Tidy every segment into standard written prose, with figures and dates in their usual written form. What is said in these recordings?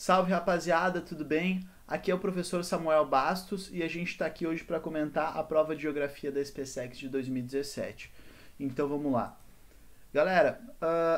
Salve rapaziada, tudo bem? Aqui é o professor Samuel Bastos e a gente está aqui hoje para comentar a prova de Geografia da SpaceX de 2017. Então vamos lá. Galera,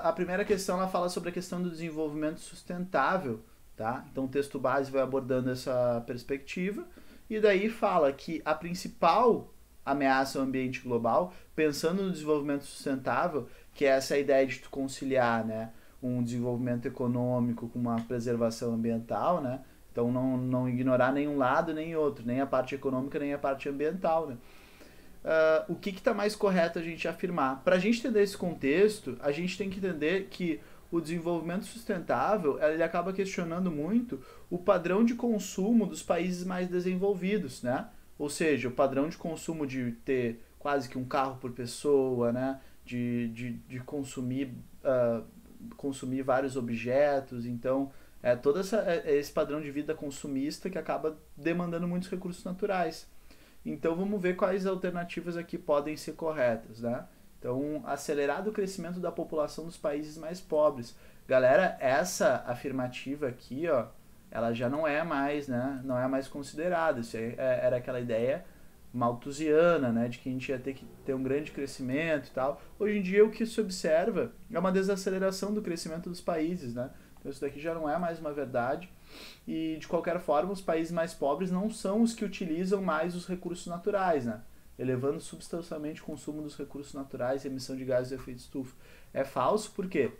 a primeira questão ela fala sobre a questão do desenvolvimento sustentável, tá? Então o texto base vai abordando essa perspectiva e daí fala que a principal ameaça ao ambiente global, pensando no desenvolvimento sustentável, que é essa ideia de tu conciliar, né, um desenvolvimento econômico com uma preservação ambiental, né? Então não ignorar nenhum lado nem outro, nem a parte econômica nem a parte ambiental, né? O que está mais correto a gente afirmar? Para a gente entender esse contexto, a gente tem que entender que o desenvolvimento sustentável ele acaba questionando muito o padrão de consumo dos países mais desenvolvidos, né? Ou seja, o padrão de consumo de ter quase que um carro por pessoa, né? De consumir, consumir vários objetos. Então, todo esse padrão de vida consumista que acaba demandando muitos recursos naturais. Então vamos ver quais alternativas aqui podem ser corretas, né? Então, acelerar o crescimento da população dos países mais pobres. Galera, essa afirmativa aqui, ó, ela já não é mais, né? Não é mais considerada. Isso era aquela ideia malthusiana, né? De que a gente ia ter que ter um grande crescimento e tal. Hoje em dia o que se observa é uma desaceleração do crescimento dos países, né? Então isso daqui já não é mais uma verdade. E de qualquer forma, os países mais pobres não são os que utilizam mais os recursos naturais, né? Elevando substancialmente o consumo dos recursos naturais e emissão de gases de efeito estufa. É falso por quê?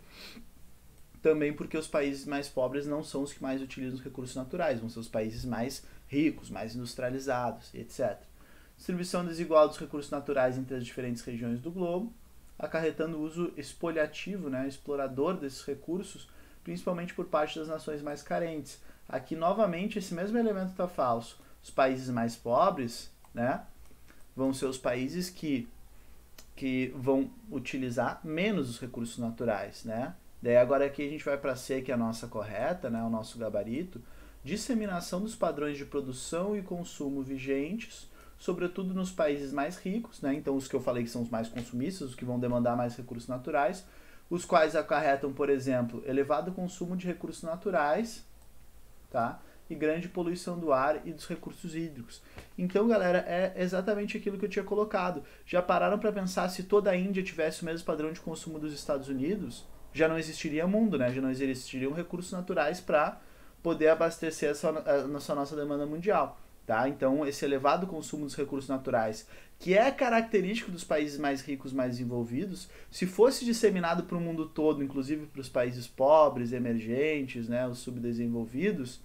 Também porque os países mais pobres não são os que mais utilizam os recursos naturais, vão ser os países mais ricos, mais industrializados, etc. Distribuição desigual dos recursos naturais entre as diferentes regiões do globo, acarretando o uso expoliativo, né, explorador desses recursos, principalmente por parte das nações mais carentes. Aqui, novamente, esse mesmo elemento está falso. Os países mais pobres, né, vão ser os países que vão utilizar menos os recursos naturais, né? Daí agora aqui a gente vai para C, que é a nossa correta, né, o nosso gabarito. Disseminação dos padrões de produção e consumo vigentes, sobretudo nos países mais ricos, né? Então os que eu falei que são os mais consumistas, os que vão demandar mais recursos naturais, os quais acarretam, por exemplo, elevado consumo de recursos naturais, tá? E grande poluição do ar e dos recursos hídricos. Então, galera, é exatamente aquilo que eu tinha colocado. Já pararam para pensar se toda a Índia tivesse o mesmo padrão de consumo dos Estados Unidos? Já não existiria mundo, né? Já não existiriam recursos naturais para poder abastecer essa nossa demanda mundial. Tá? Então, esse elevado consumo dos recursos naturais, que é característico dos países mais ricos, mais desenvolvidos, se fosse disseminado para o mundo todo, inclusive para os países pobres, emergentes, né, os subdesenvolvidos,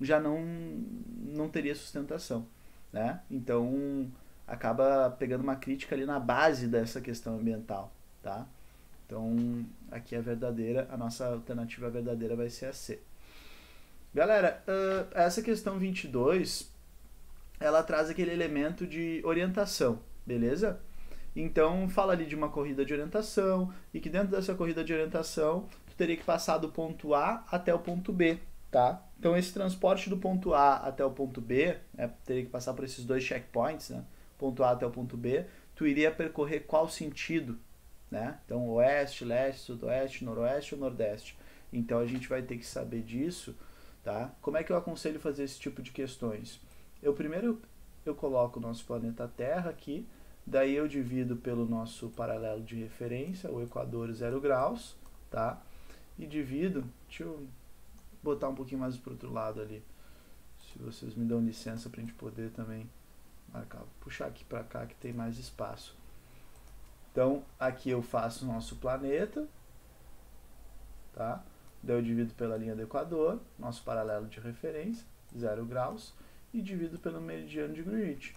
já não teria sustentação, né? Então, acaba pegando uma crítica ali na base dessa questão ambiental, tá? Então, aqui a verdadeira, a nossa alternativa verdadeira vai ser a C. Galera, essa questão 22, ela traz aquele elemento de orientação, beleza? Então, fala ali de uma corrida de orientação, e que dentro dessa corrida de orientação, tu teria que passar do ponto A até o ponto B, tá? Então, esse transporte do ponto A até o ponto B, né, teria que passar por esses dois checkpoints, né? Ponto A até o ponto B, tu iria percorrer qual sentido, né? Então, oeste, leste, sudoeste, noroeste ou nordeste. Então, a gente vai ter que saber disso. Tá? Como é que eu aconselho fazer esse tipo de questões? Primeiro eu coloco o nosso planeta Terra aqui, daí eu divido pelo nosso paralelo de referência, o Equador 0 graus, tá? E divido, deixa eu botar um pouquinho mais para o outro lado ali, se vocês me dão licença para a gente poder também marcar, puxar aqui para cá que tem mais espaço. Então aqui eu faço o nosso planeta, tá? Daí eu divido pela linha do Equador, nosso paralelo de referência, 0 graus, e divido pelo meridiano de Greenwich,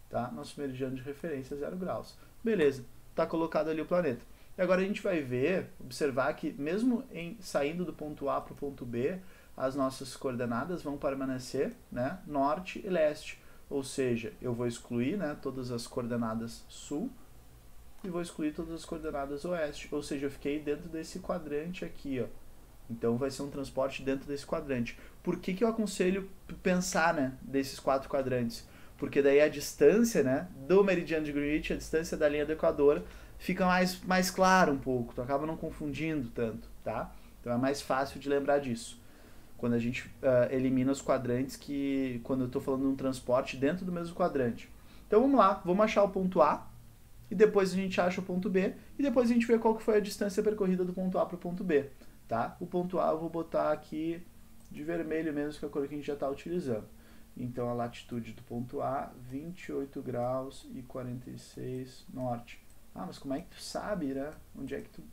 tá? Nosso meridiano de referência, 0 graus. Beleza, está colocado ali o planeta. E agora a gente vai ver, observar que mesmo saindo do ponto A para o ponto B, as nossas coordenadas vão permanecer, né, norte e leste. Ou seja, eu vou excluir, né, todas as coordenadas sul e vou excluir todas as coordenadas oeste. Ou seja, eu fiquei dentro desse quadrante aqui, ó. Então vai ser um transporte dentro desse quadrante. Por que eu aconselho pensar, né, desses 4 quadrantes? Porque daí a distância, né, do meridiano de Greenwich, a distância da linha do Equador, fica mais claro um pouco. Tu acaba não confundindo tanto, tá? Então é mais fácil de lembrar disso. quando a gente elimina os quadrantes quando eu estou falando de um transporte dentro do mesmo quadrante. Então vamos lá, vamos achar o ponto A, e depois a gente acha o ponto B, e depois a gente vê qual que foi a distância percorrida do ponto A para o ponto B. Tá? O ponto A eu vou botar aqui de vermelho mesmo, que é a cor que a gente já está utilizando. Então a latitude do ponto A, 28 graus e 46 norte. Ah, mas como é que tu sabe, né? Onde é que tu...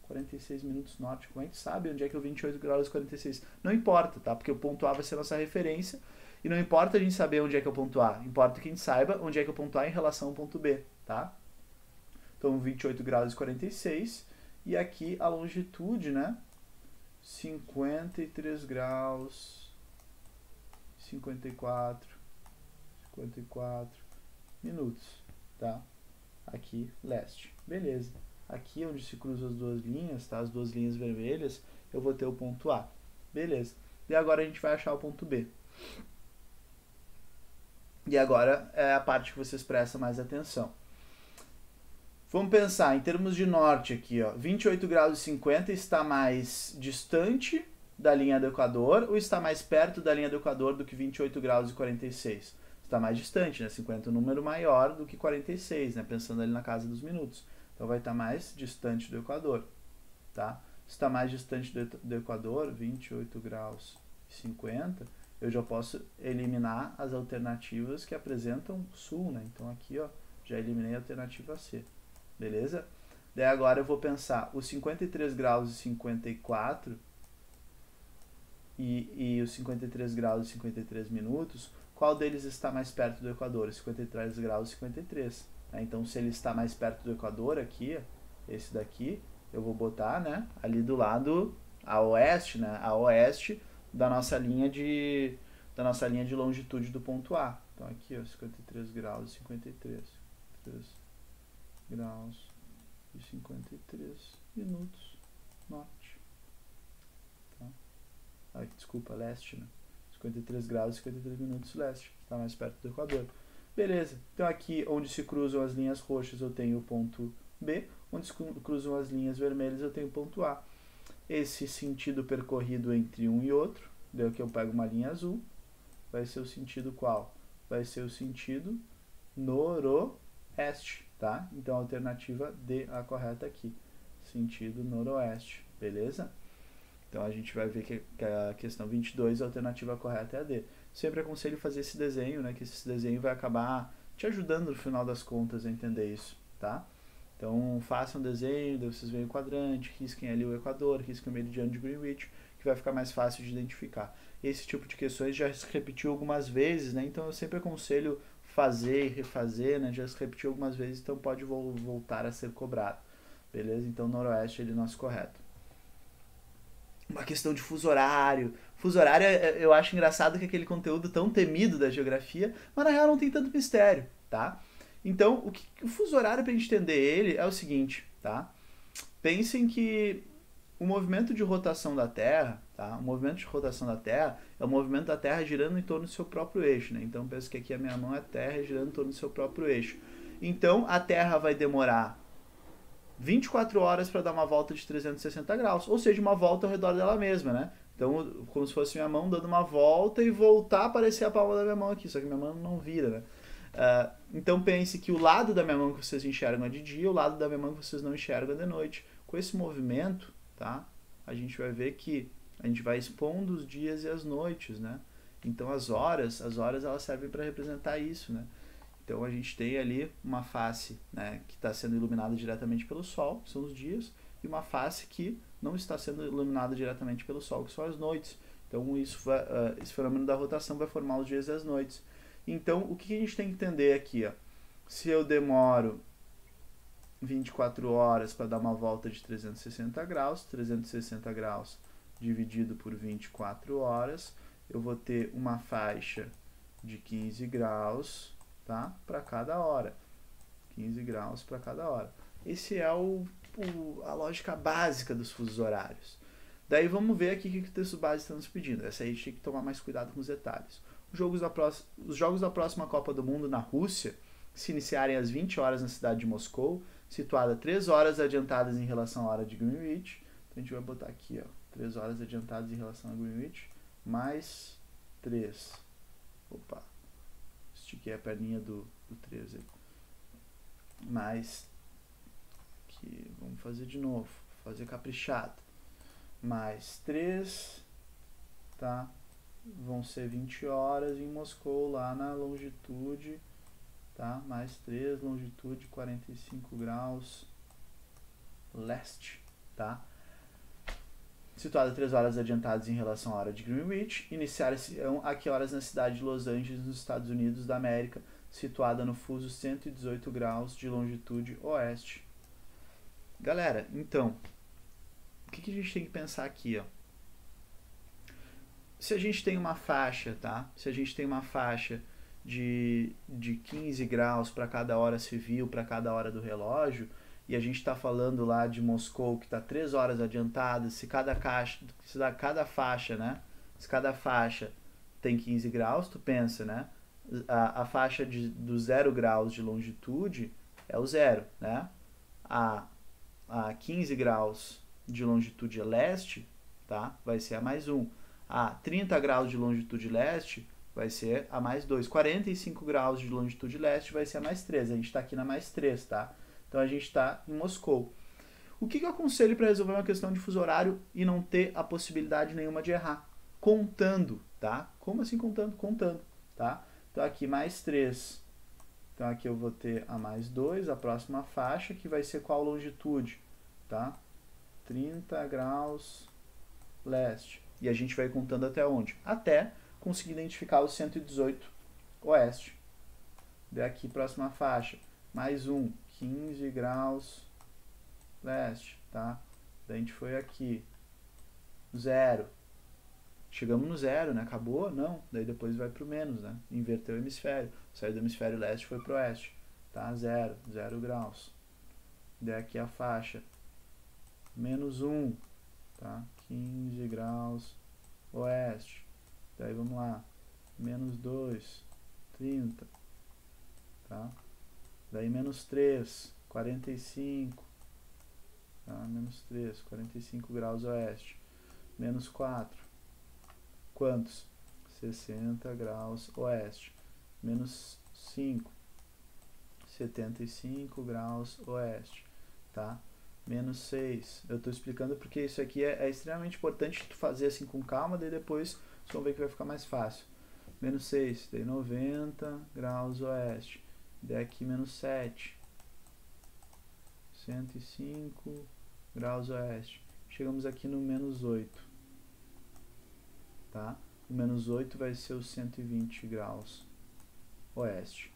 46 minutos norte, como é que tu sabe onde é que é o 28 graus e 46? Não importa, tá? Porque o ponto A vai ser a nossa referência, e não importa a gente saber onde é que é o ponto A, importa que a gente saiba onde é que é o ponto A em relação ao ponto B, tá? Então 28 graus e 46, e aqui a longitude, né? 53 graus, 54 minutos, tá? Aqui, leste. Beleza. Aqui onde se cruzam as duas linhas, tá? As duas linhas vermelhas, eu vou ter o ponto A. Beleza. E agora a gente vai achar o ponto B. E agora é a parte que vocês prestam mais atenção. Vamos pensar em termos de norte aqui, ó. 28 graus e 50 está mais distante da linha do Equador ou está mais perto da linha do Equador do que 28 graus e 46? Está mais distante, né? 50 é um número maior do que 46, né? Pensando ali na casa dos minutos. Então vai estar mais distante do Equador, tá? Se está mais distante do Equador, 28 graus e 50, eu já posso eliminar as alternativas que apresentam sul, né? Então aqui, ó, já eliminei a alternativa C. Beleza? Daí agora eu vou pensar os 53 graus e 54 e os 53 graus e 53 minutos, qual deles está mais perto do Equador? 53 graus e 53. Né? Então, se ele está mais perto do Equador aqui, esse daqui, eu vou botar, né, ali do lado a oeste, né, a oeste da nossa linha de longitude do ponto A. Então aqui, ó, 53 graus e 53. 53 graus e 53 minutos norte. Tá? Ah, desculpa, leste, né? 53 graus e 53 minutos leste. Está mais perto do Equador. Beleza. Então aqui onde se cruzam as linhas roxas eu tenho o ponto B. Onde se cruzam as linhas vermelhas eu tenho o ponto A. Esse sentido percorrido entre um e outro, daí que eu pego uma linha azul, vai ser o sentido qual? Vai ser o sentido noroeste, tá? Então a alternativa D, a correta aqui, sentido noroeste, beleza? Então a gente vai ver que a questão 22, a alternativa correta é a D. Sempre aconselho fazer esse desenho, né? Que esse desenho vai acabar te ajudando no final das contas a entender isso, tá? Então façam um desenho, daí vocês veem o quadrante, risquem ali o Equador, risquem o meridiano de Greenwich, que vai ficar mais fácil de identificar. Esse tipo de questões já se repetiu algumas vezes, né? Então eu sempre aconselho fazer e refazer, né? Já se repetiu algumas vezes, então pode voltar a ser cobrado. Beleza? Então noroeste é o nosso correto. Uma questão de fuso horário. Fuso horário eu acho engraçado que é aquele conteúdo tão temido da geografia, mas na real não tem tanto mistério, tá? Então, o fuso horário, para a gente entender ele, é o seguinte, tá? Pensem que o movimento de rotação da Terra, tá? O movimento de rotação da Terra é o movimento da Terra girando em torno do seu próprio eixo, né? Então, pensa que aqui a minha mão é a Terra girando em torno do seu próprio eixo. Então, a Terra vai demorar 24 horas para dar uma volta de 360 graus, ou seja, uma volta ao redor dela mesma, né? Então, como se fosse minha mão dando uma volta e voltar a aparecer a palma da minha mão aqui, só que minha mão não vira, né? Então pense que o lado da minha mão que vocês enxergam é de dia, o lado da minha mão que vocês não enxergam é de noite. Com esse movimento, tá? A gente vai ver que a gente vai expondo os dias e as noites, né? Então as horas elas servem para representar isso, né? Então a gente tem ali uma face, né, que está sendo iluminada diretamente pelo Sol, que são os dias, e uma face que não está sendo iluminada diretamente pelo Sol, que são as noites. Então esse fenômeno da rotação vai formar os dias e as noites. Então, o que a gente tem que entender aqui? Ó? Se eu demoro 24 horas para dar uma volta de 360 graus dividido por 24 horas, eu vou ter uma faixa de 15 graus, tá? Para cada hora. 15 graus para cada hora. Esse é a lógica básica dos fusos horários. Daí vamos ver aqui o que o texto base está nos pedindo. Essa aí a gente tem que tomar mais cuidado com os detalhes. Os jogos da próxima Copa do Mundo na Rússia se iniciarem às 20 horas na cidade de Moscou, situada 3 horas adiantadas em relação à hora de Greenwich. Então a gente vai botar aqui, ó, 3 horas adiantadas em relação a Greenwich, mais 3. Opa, estiquei a perninha do 3 aí. Mais, aqui, vamos fazer de novo, fazer caprichado. Mais 3, tá? Vão ser 20 horas em Moscou, lá na longitude, tá? Mais 3, longitude 45 graus leste, tá? Situada 3 horas adiantadas em relação à hora de Greenwich. Iniciar-se-ão a que horas na cidade de Los Angeles, nos Estados Unidos da América, situada no fuso 118 graus de longitude oeste. Galera, então, o que a gente tem que pensar aqui, ó? Se a gente tem uma faixa, tá? Se a gente tem uma faixa de 15 graus para cada hora civil, para cada hora do relógio, e a gente está falando lá de Moscou, que está 3 horas adiantada, se cada faixa, né? Se cada faixa tem 15 graus, tu pensa, né? A faixa do 0 graus de longitude é o 0, né? A 15 graus de longitude leste, tá? Vai ser a mais 1. A 30 graus de longitude leste vai ser a mais 2. 45 graus de longitude leste vai ser a mais 3. A gente está aqui na mais 3, tá? Então a gente está em Moscou. O que eu aconselho para resolver uma questão de fuso horário e não ter a possibilidade nenhuma de errar? Contando, tá? Como assim contando? Contando, tá? Então aqui mais 3. Então aqui eu vou ter a mais 2, a próxima faixa, que vai ser qual longitude? Tá? 30 graus leste. E a gente vai contando até onde? Até conseguir identificar o 118 oeste. Daqui, próxima faixa. Mais 1, 15 graus leste, tá? Daí a gente foi aqui. 0. Chegamos no 0, né? Acabou? Não. Daí depois vai pro menos, né? Inverteu o hemisfério. Saiu do hemisfério leste e foi pro oeste. Tá? 0. 0 graus. Daí aqui a faixa. Menos 1. Tá? 15 graus oeste. Daí vamos lá. Menos 2. 30. Tá? Daí menos 3. 45. Tá? Menos 3. 45 graus oeste. Menos 4. Quantos? 60 graus oeste. Menos 5. 75 graus oeste. Tá? Menos 6. Eu estou explicando porque isso aqui é extremamente importante tu fazer assim com calma, daí depois vocês vão ver que vai ficar mais fácil. Menos 6, daí 90 graus oeste. Daí aqui menos 7. 105 graus oeste. Chegamos aqui no menos 8. Tá? O menos 8 vai ser os 120 graus oeste.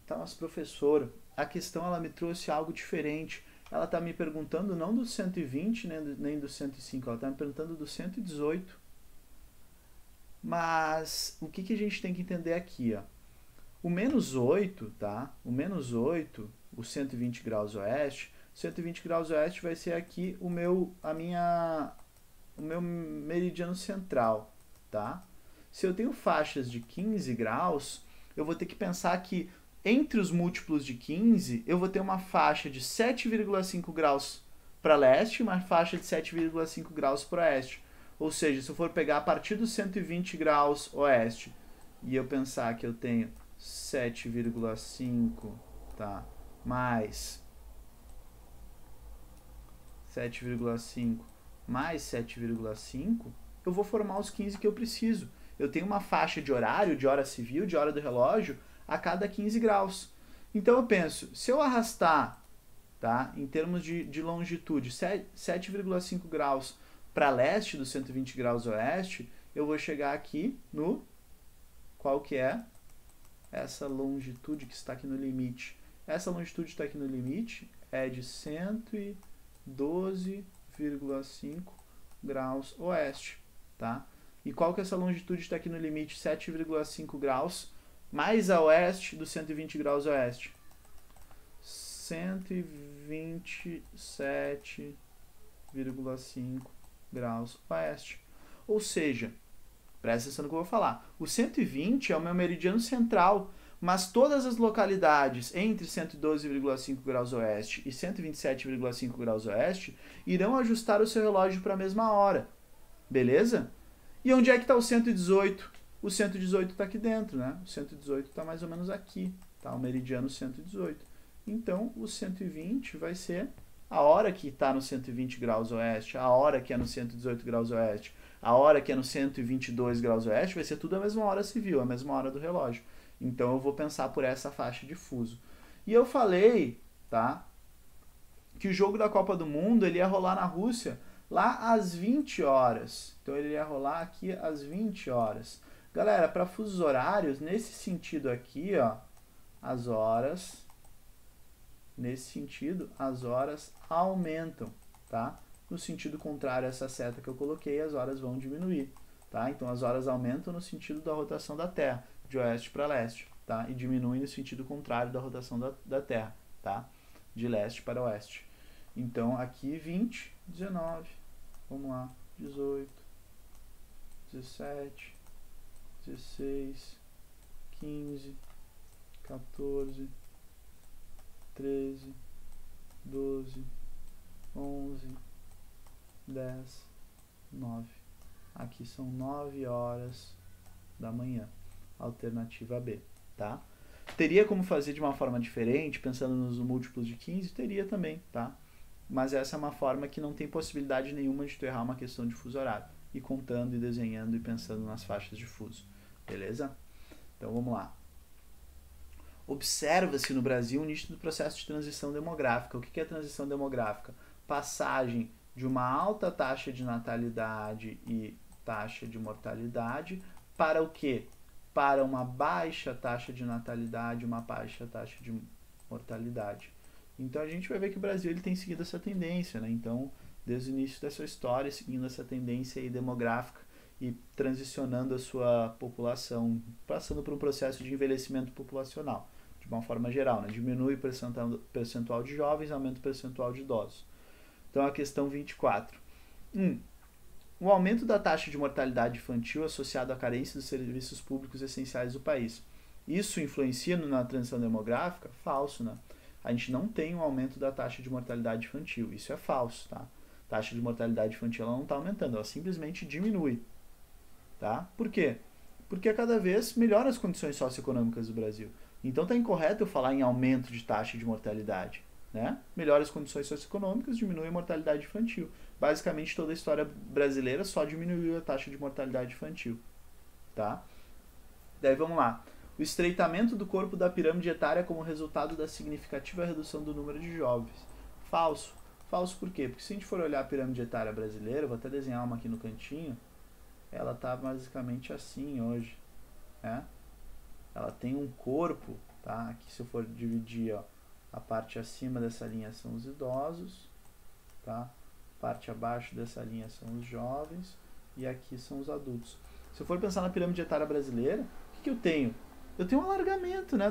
Tá, mas professor, a questão ela me trouxe algo diferente. Ela está me perguntando não do 120 nem do 105, ela está me perguntando do 118. Mas o que a gente tem que entender aqui, ó? O menos 8, tá? O menos 8, o 120 graus oeste, 120 graus oeste vai ser aqui o meu meridiano central, tá? Se eu tenho faixas de 15 graus, eu vou ter que pensar que entre os múltiplos de 15, eu vou ter uma faixa de 7,5 graus para leste e uma faixa de 7,5 graus para oeste. Ou seja, se eu for pegar a partir dos 120 graus oeste e eu pensar que eu tenho 7,5, tá? Mais 7,5 mais 7,5, eu vou formar os 15 que eu preciso. Eu tenho uma faixa de horário, de hora civil, de hora do relógio, a cada 15 graus. Então eu penso, se eu arrastar, tá, em termos de longitude, 7,5 graus para leste dos 120 graus oeste, eu vou chegar aqui no... Qual que é? Essa longitude que está aqui no limite. Essa longitude que está aqui no limite é de 112,5 graus oeste, tá? E qual que é essa longitude que está aqui no limite? 7,5 graus mais a oeste dos 120 graus oeste. 127,5 graus oeste. Ou seja, presta atenção no que eu vou falar. O 120 é o meu meridiano central, mas todas as localidades entre 112,5 graus oeste e 127,5 graus oeste irão ajustar o seu relógio para a mesma hora. Beleza? E onde é que está o 118? O 118 está aqui dentro, né? O 118 está mais ou menos aqui, tá? O meridiano 118. Então, o 120 vai ser a hora que está no 120 graus oeste, a hora que é no 118 graus oeste, a hora que é no 122 graus oeste, vai ser tudo a mesma hora civil, a mesma hora do relógio. Então, eu vou pensar por essa faixa de fuso. E eu falei, tá, que o jogo da Copa do Mundo ele ia rolar na Rússia lá às 20 horas. Então, ele ia rolar aqui às 20 horas. Galera, para fusos horários, nesse sentido aqui, ó, as horas, nesse sentido, as horas aumentam, tá? No sentido contrário a essa seta que eu coloquei, as horas vão diminuir, tá? Então, as horas aumentam no sentido da rotação da Terra, de oeste para leste, tá? E diminuem no sentido contrário da rotação da Terra, tá? De leste para oeste. Então, aqui 20, 19, vamos lá, 18, 17, 16, 15, 14, 13, 12, 11, 10, 9. Aqui são 9 horas da manhã. Alternativa B, tá? Teria como fazer de uma forma diferente, pensando nos múltiplos de 15? Teria também, tá? Mas essa é uma forma que não tem possibilidade nenhuma de tu errar uma questão de fuso horário. E contando, e desenhando, e pensando nas faixas de fuso. Beleza? Então, vamos lá. Observa-se no Brasil um nítido processo de transição demográfica. O que é transição demográfica? Passagem de uma alta taxa de natalidade e taxa de mortalidade para o quê? Para uma baixa taxa de natalidade e uma baixa taxa de mortalidade. Então, a gente vai ver que o Brasil ele tem seguido essa tendência, né? Então, desde o início da sua história, seguindo essa tendência aí demográfica e transicionando a sua população, passando por um processo de envelhecimento populacional, de uma forma geral, né? Diminui o percentual de jovens, aumenta o percentual de idosos. Então, a questão 24. O aumento da taxa de mortalidade infantil associado à carência dos serviços públicos essenciais do país. Isso influencia na transição demográfica? Falso, né? A gente não tem um aumento da taxa de mortalidade infantil. Isso é falso, tá? A taxa de mortalidade infantil ela não está aumentando, ela simplesmente diminui. Tá? Por quê? Porque cada vez melhora as condições socioeconômicas do Brasil. Então está incorreto eu falar em aumento de taxa de mortalidade. Né? Melhora as condições socioeconômicas, diminui a mortalidade infantil. Basicamente toda a história brasileira só diminuiu a taxa de mortalidade infantil. Tá? Daí vamos lá. O estreitamento do corpo da pirâmide etária como resultado da significativa redução do número de jovens. Falso. Falso por quê? Porque se a gente for olhar a pirâmide etária brasileira, vou até desenhar uma aqui no cantinho, ela está basicamente assim hoje. Né? Ela tem um corpo, tá? Aqui se eu for dividir, ó, a parte acima dessa linha são os idosos, tá? A parte abaixo dessa linha são os jovens e aqui são os adultos. Se eu for pensar na pirâmide etária brasileira, o que eu tenho? Eu tenho um alargamento, né,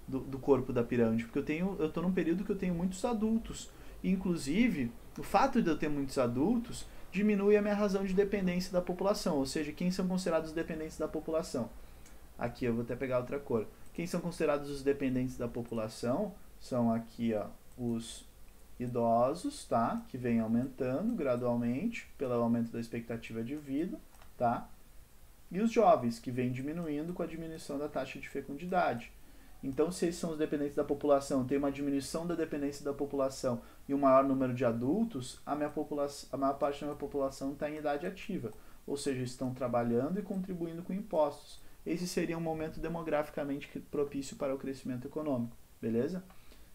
do corpo da pirâmide, porque eu estou num período que eu tenho muitos adultos. E, inclusive, o fato de eu ter muitos adultos diminui a minha razão de dependência da população, ou seja, quem são considerados os dependentes da população? Aqui eu vou até pegar outra cor. Quem são considerados os dependentes da população são aqui, ó, os idosos, tá? Que vem aumentando gradualmente pelo aumento da expectativa de vida, tá? E os jovens, que vem diminuindo com a diminuição da taxa de fecundidade. Então, se esses são os dependentes da população, tem uma diminuição da dependência da população e um maior número de adultos, a maior parte da minha população está em idade ativa, ou seja, estão trabalhando e contribuindo com impostos. Esse seria um momento demograficamente propício para o crescimento econômico, beleza?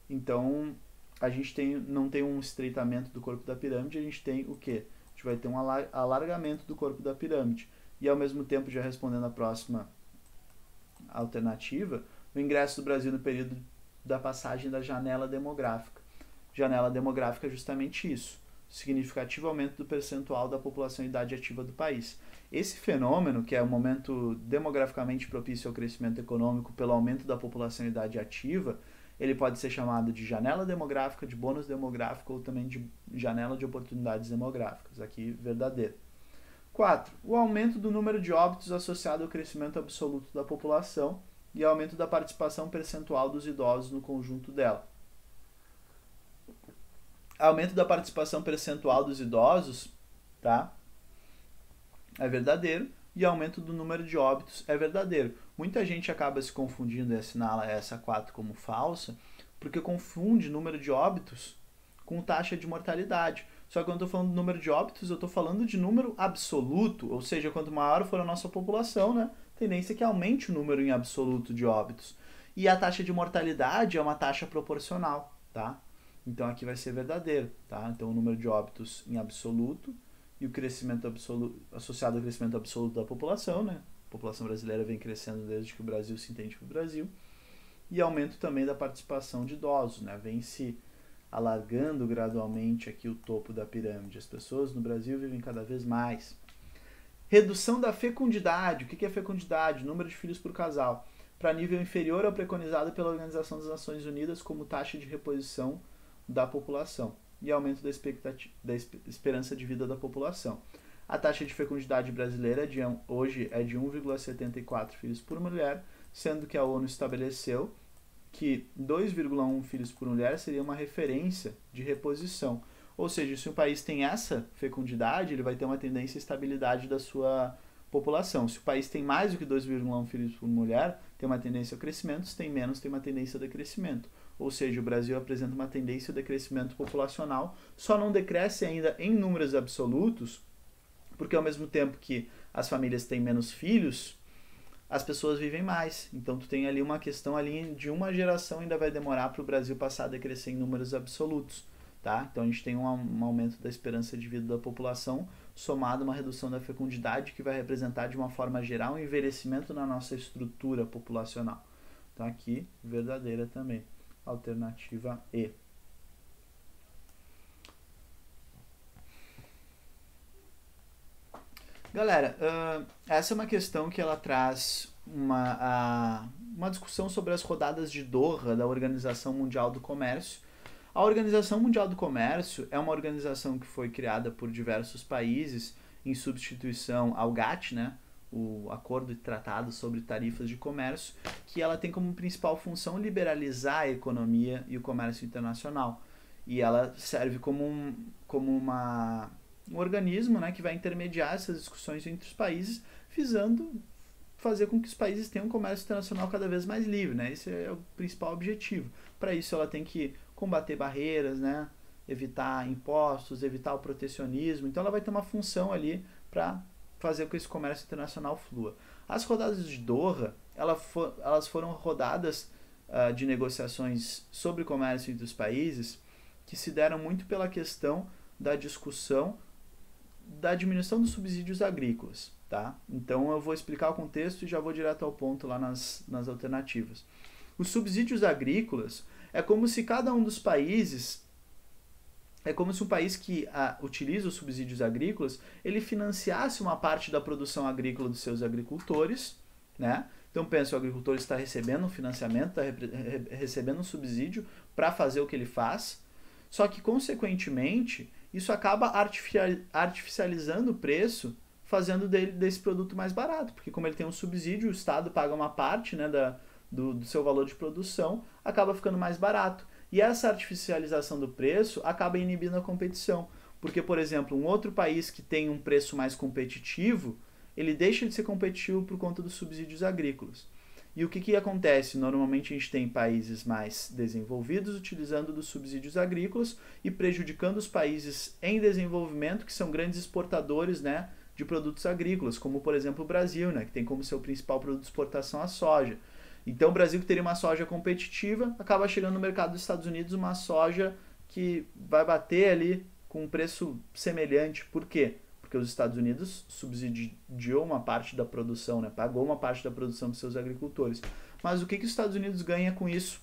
Então, a gente não tem um estreitamento do corpo da pirâmide, a gente tem o quê? A gente vai ter um alargamento do corpo da pirâmide. E, ao mesmo tempo, já respondendo a próxima alternativa, o ingresso do Brasil no período da passagem da janela demográfica. Janela demográfica é justamente isso, significativo aumento do percentual da população em idade ativa do país. Esse fenômeno, que é um momento demograficamente propício ao crescimento econômico pelo aumento da população em idade ativa, ele pode ser chamado de janela demográfica, de bônus demográfico ou também de janela de oportunidades demográficas, aqui verdadeiro. 4. O aumento do número de óbitos associado ao crescimento absoluto da população e aumento da participação percentual dos idosos no conjunto dela. Aumento da participação percentual dos idosos, tá? é verdadeiro, e aumento do número de óbitos é verdadeiro. Muita gente acaba se confundindo e assinala essa 4 como falsa, porque confunde número de óbitos com taxa de mortalidade. Só que quando eu estou falando do número de óbitos, eu estou falando de número absoluto, ou seja, quanto maior for a nossa população, né, a tendência é que aumente o número em absoluto de óbitos. E a taxa de mortalidade é uma taxa proporcional, tá? Então aqui vai ser verdadeiro, tá? Então o número de óbitos em absoluto e o crescimento absoluto, associado ao crescimento absoluto da população, né? A população brasileira vem crescendo desde que o Brasil se entende por Brasil. E aumento também da participação de idosos, né? Vem se alargando gradualmente aqui o topo da pirâmide. As pessoas no Brasil vivem cada vez mais. Redução da fecundidade. O que é fecundidade? Número de filhos por casal. Para nível inferior ao preconizado pela Organização das Nações Unidas como taxa de reposição da população. E aumento da esperança de vida da população. A taxa de fecundidade brasileira hoje é de 1,74 filhos por mulher, sendo que a ONU estabeleceu que 2,1 filhos por mulher seria uma referência de reposição. Ou seja, se um país tem essa fecundidade, ele vai ter uma tendência à estabilidade da sua população. Se o país tem mais do que 2,1 filhos por mulher, tem uma tendência ao crescimento, se tem menos, tem uma tendência ao decrescimento. Ou seja, o Brasil apresenta uma tendência ao decrescimento populacional, só não decresce ainda em números absolutos, porque ao mesmo tempo que as famílias têm menos filhos, as pessoas vivem mais. Então tu tem ali uma questão ali de uma geração ainda vai demorar para o Brasil passar a decrescer em números absolutos. Tá? Então a gente tem um aumento da esperança de vida da população, somado a uma redução da fecundidade, que vai representar de uma forma geral um envelhecimento na nossa estrutura populacional. Então aqui, verdadeira também. Alternativa E. Galera, essa é uma questão que ela traz uma discussão sobre as rodadas de Doha da Organização Mundial do Comércio. A Organização Mundial do Comércio é uma organização que foi criada por diversos países em substituição ao GATT, né, o Acordo de Tratado sobre Tarifas de Comércio, que ela tem como principal função liberalizar a economia e o comércio internacional. E ela serve como um organismo, né, que vai intermediar essas discussões entre os países, visando fazer com que os países tenham um comércio internacional cada vez mais livre, né? Esse é o principal objetivo. Para isso ela tem que combater barreiras, né? Evitar impostos, evitar o protecionismo. Então ela vai ter uma função ali para fazer com que esse comércio internacional flua. As rodadas de Doha, elas foram rodadas de negociações sobre comércio entre os países que se deram muito pela questão da discussão da diminuição dos subsídios agrícolas. Tá? Então eu vou explicar o contexto e já vou direto ao ponto lá nas alternativas. Os subsídios agrícolas é como se cada um dos países, é como se um país que utiliza os subsídios agrícolas, ele financiasse uma parte da produção agrícola dos seus agricultores, né? Então pensa, o agricultor está recebendo um financiamento, está recebendo um subsídio para fazer o que ele faz, só que consequentemente isso acaba artificializando o preço, fazendo desse produto mais barato, porque como ele tem um subsídio, o Estado paga uma parte, né, do seu valor de produção, acaba ficando mais barato. E essa artificialização do preço acaba inibindo a competição, porque, por exemplo, um outro país que tem um preço mais competitivo, ele deixa de ser competitivo por conta dos subsídios agrícolas. E o que acontece? Normalmente a gente tem países mais desenvolvidos utilizando dos subsídios agrícolas e prejudicando os países em desenvolvimento, que são grandes exportadores, né, de produtos agrícolas, como por exemplo o Brasil, né, que tem como seu principal produto de exportação a soja. Então o Brasil, que teria uma soja competitiva, acaba chegando no mercado dos Estados Unidos uma soja que vai bater ali com um preço semelhante. Por quê? Porque os Estados Unidos subsidiou uma parte da produção, né, pagou uma parte da produção dos seus agricultores. Mas o que os Estados Unidos ganha com isso?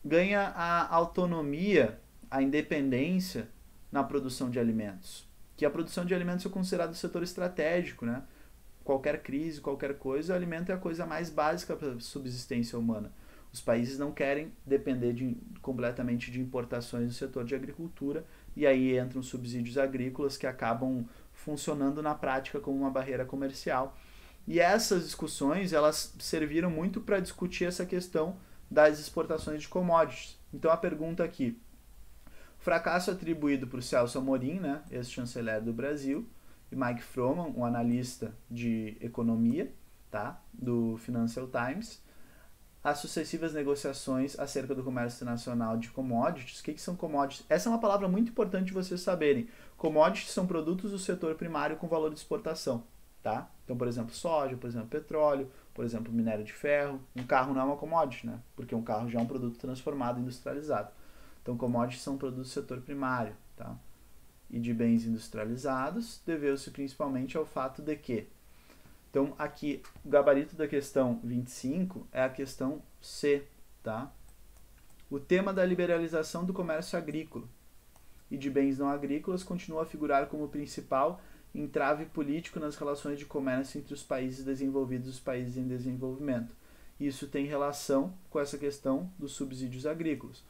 Ganha a autonomia, a independência na produção de alimentos. Que a produção de alimentos é considerada um setor estratégico, né? Qualquer crise, qualquer coisa, o alimento é a coisa mais básica para a subsistência humana. Os países não querem depender completamente de importações no setor de agricultura, e aí entram subsídios agrícolas que acabam funcionando na prática como uma barreira comercial. E essas discussões, elas serviram muito para discutir essa questão das exportações de commodities. Então a pergunta aqui: fracasso atribuído para o Celso Amorim, né, ex-chanceler do Brasil, e Mike Froman, um analista de economia, tá? Do Financial Times, as sucessivas negociações acerca do comércio internacional de commodities. O que são commodities? Essa é uma palavra muito importante de vocês saberem. Commodities são produtos do setor primário com valor de exportação, tá? Então, por exemplo, soja, por exemplo, petróleo, por exemplo, minério de ferro. Um carro não é uma commodity, né? Porque um carro já é um produto transformado, industrializado. Então, commodities são produtos do setor primário, tá? E de bens industrializados, deveu-se principalmente ao fato de que, então aqui o gabarito da questão 25 é a questão C, tá? O tema da liberalização do comércio agrícola e de bens não agrícolas continua a figurar como principal entrave político nas relações de comércio entre os países desenvolvidos e os países em desenvolvimento. Isso tem relação com essa questão dos subsídios agrícolas.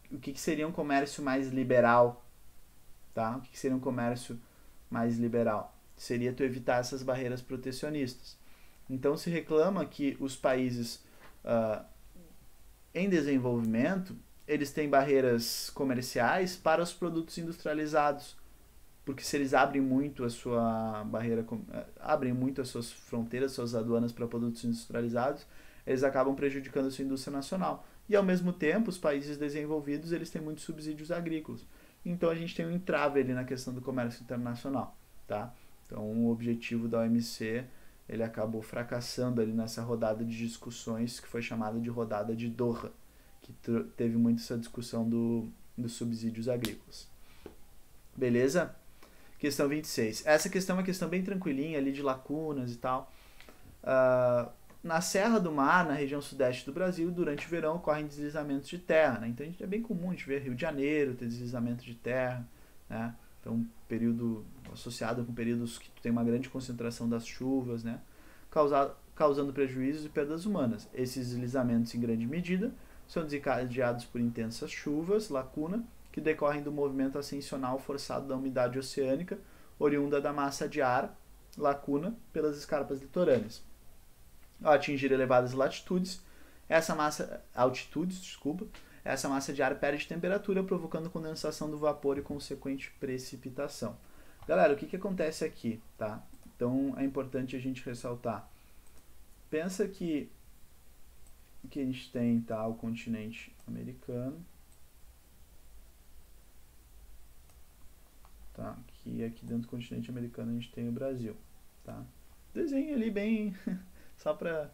O que seria um comércio mais liberal? Tá? O que seria um comércio mais liberal? Seria tu evitar essas barreiras protecionistas. Então se reclama que os países em desenvolvimento, eles têm barreiras comerciais para os produtos industrializados, porque se eles abrem muito a sua barreira, abrem muito as suas fronteiras, suas aduanas para produtos industrializados, eles acabam prejudicando a sua indústria nacional. E ao mesmo tempo, os países desenvolvidos, eles têm muitos subsídios agrícolas. Então a gente tem um entrave ali na questão do comércio internacional, tá? Então o objetivo da OMC, ele acabou fracassando ali nessa rodada de discussões que foi chamada de rodada de Doha, que teve muito essa discussão dos subsídios agrícolas. Beleza? Questão 26. Essa questão é uma questão bem tranquilinha ali de lacunas e tal. Na Serra do Mar, na região sudeste do Brasil, durante o verão ocorrem deslizamentos de terra, né? Então é bem comum a gente ver Rio de Janeiro ter deslizamento de terra, né? Então período associado com períodos que tem uma grande concentração das chuvas, né? Causando prejuízos e perdas humanas. Esses deslizamentos, em grande medida, são desencadeados por intensas chuvas, lacuna, que decorrem do movimento ascensional forçado da umidade oceânica, oriunda da massa de ar, lacuna, pelas escarpas litorâneas. Ao atingir elevadas altitudes, essa massa de ar perde temperatura, provocando condensação do vapor e consequente precipitação. Galera, o que acontece aqui, tá? Então é importante a gente ressaltar. Pensa que a gente tem, tá, o continente americano, tá? Aqui dentro do continente americano a gente tem o Brasil, tá? Desenho ali bem só para...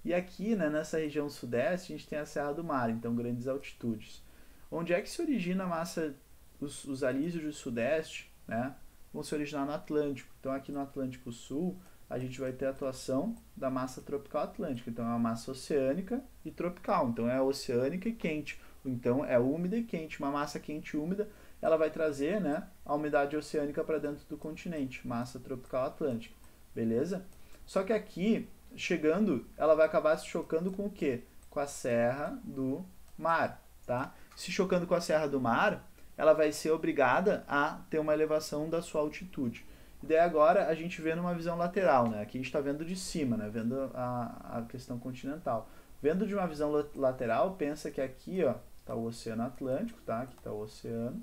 E aqui, né, nessa região sudeste, a gente tem a Serra do Mar, então grandes altitudes. Onde é que se origina a massa, os alísios do sudeste, né, vão se originar no Atlântico. Então aqui no Atlântico Sul, a gente vai ter a atuação da massa tropical atlântica. Então é uma massa oceânica e tropical. Então é oceânica e quente. Então é úmida e quente. Uma massa quente e úmida, ela vai trazer, né, a umidade oceânica para dentro do continente. Massa tropical atlântica. Beleza? Só que aqui, chegando, ela vai acabar se chocando com o quê? Com a Serra do Mar, tá? Se chocando com a Serra do Mar, ela vai ser obrigada a ter uma elevação da sua altitude. E daí agora a gente vê numa visão lateral, né? Aqui a gente está vendo de cima, né? Vendo a questão continental. Vendo de uma visão lateral, pensa que aqui, ó, tá o Oceano Atlântico, tá? Aqui está o oceano.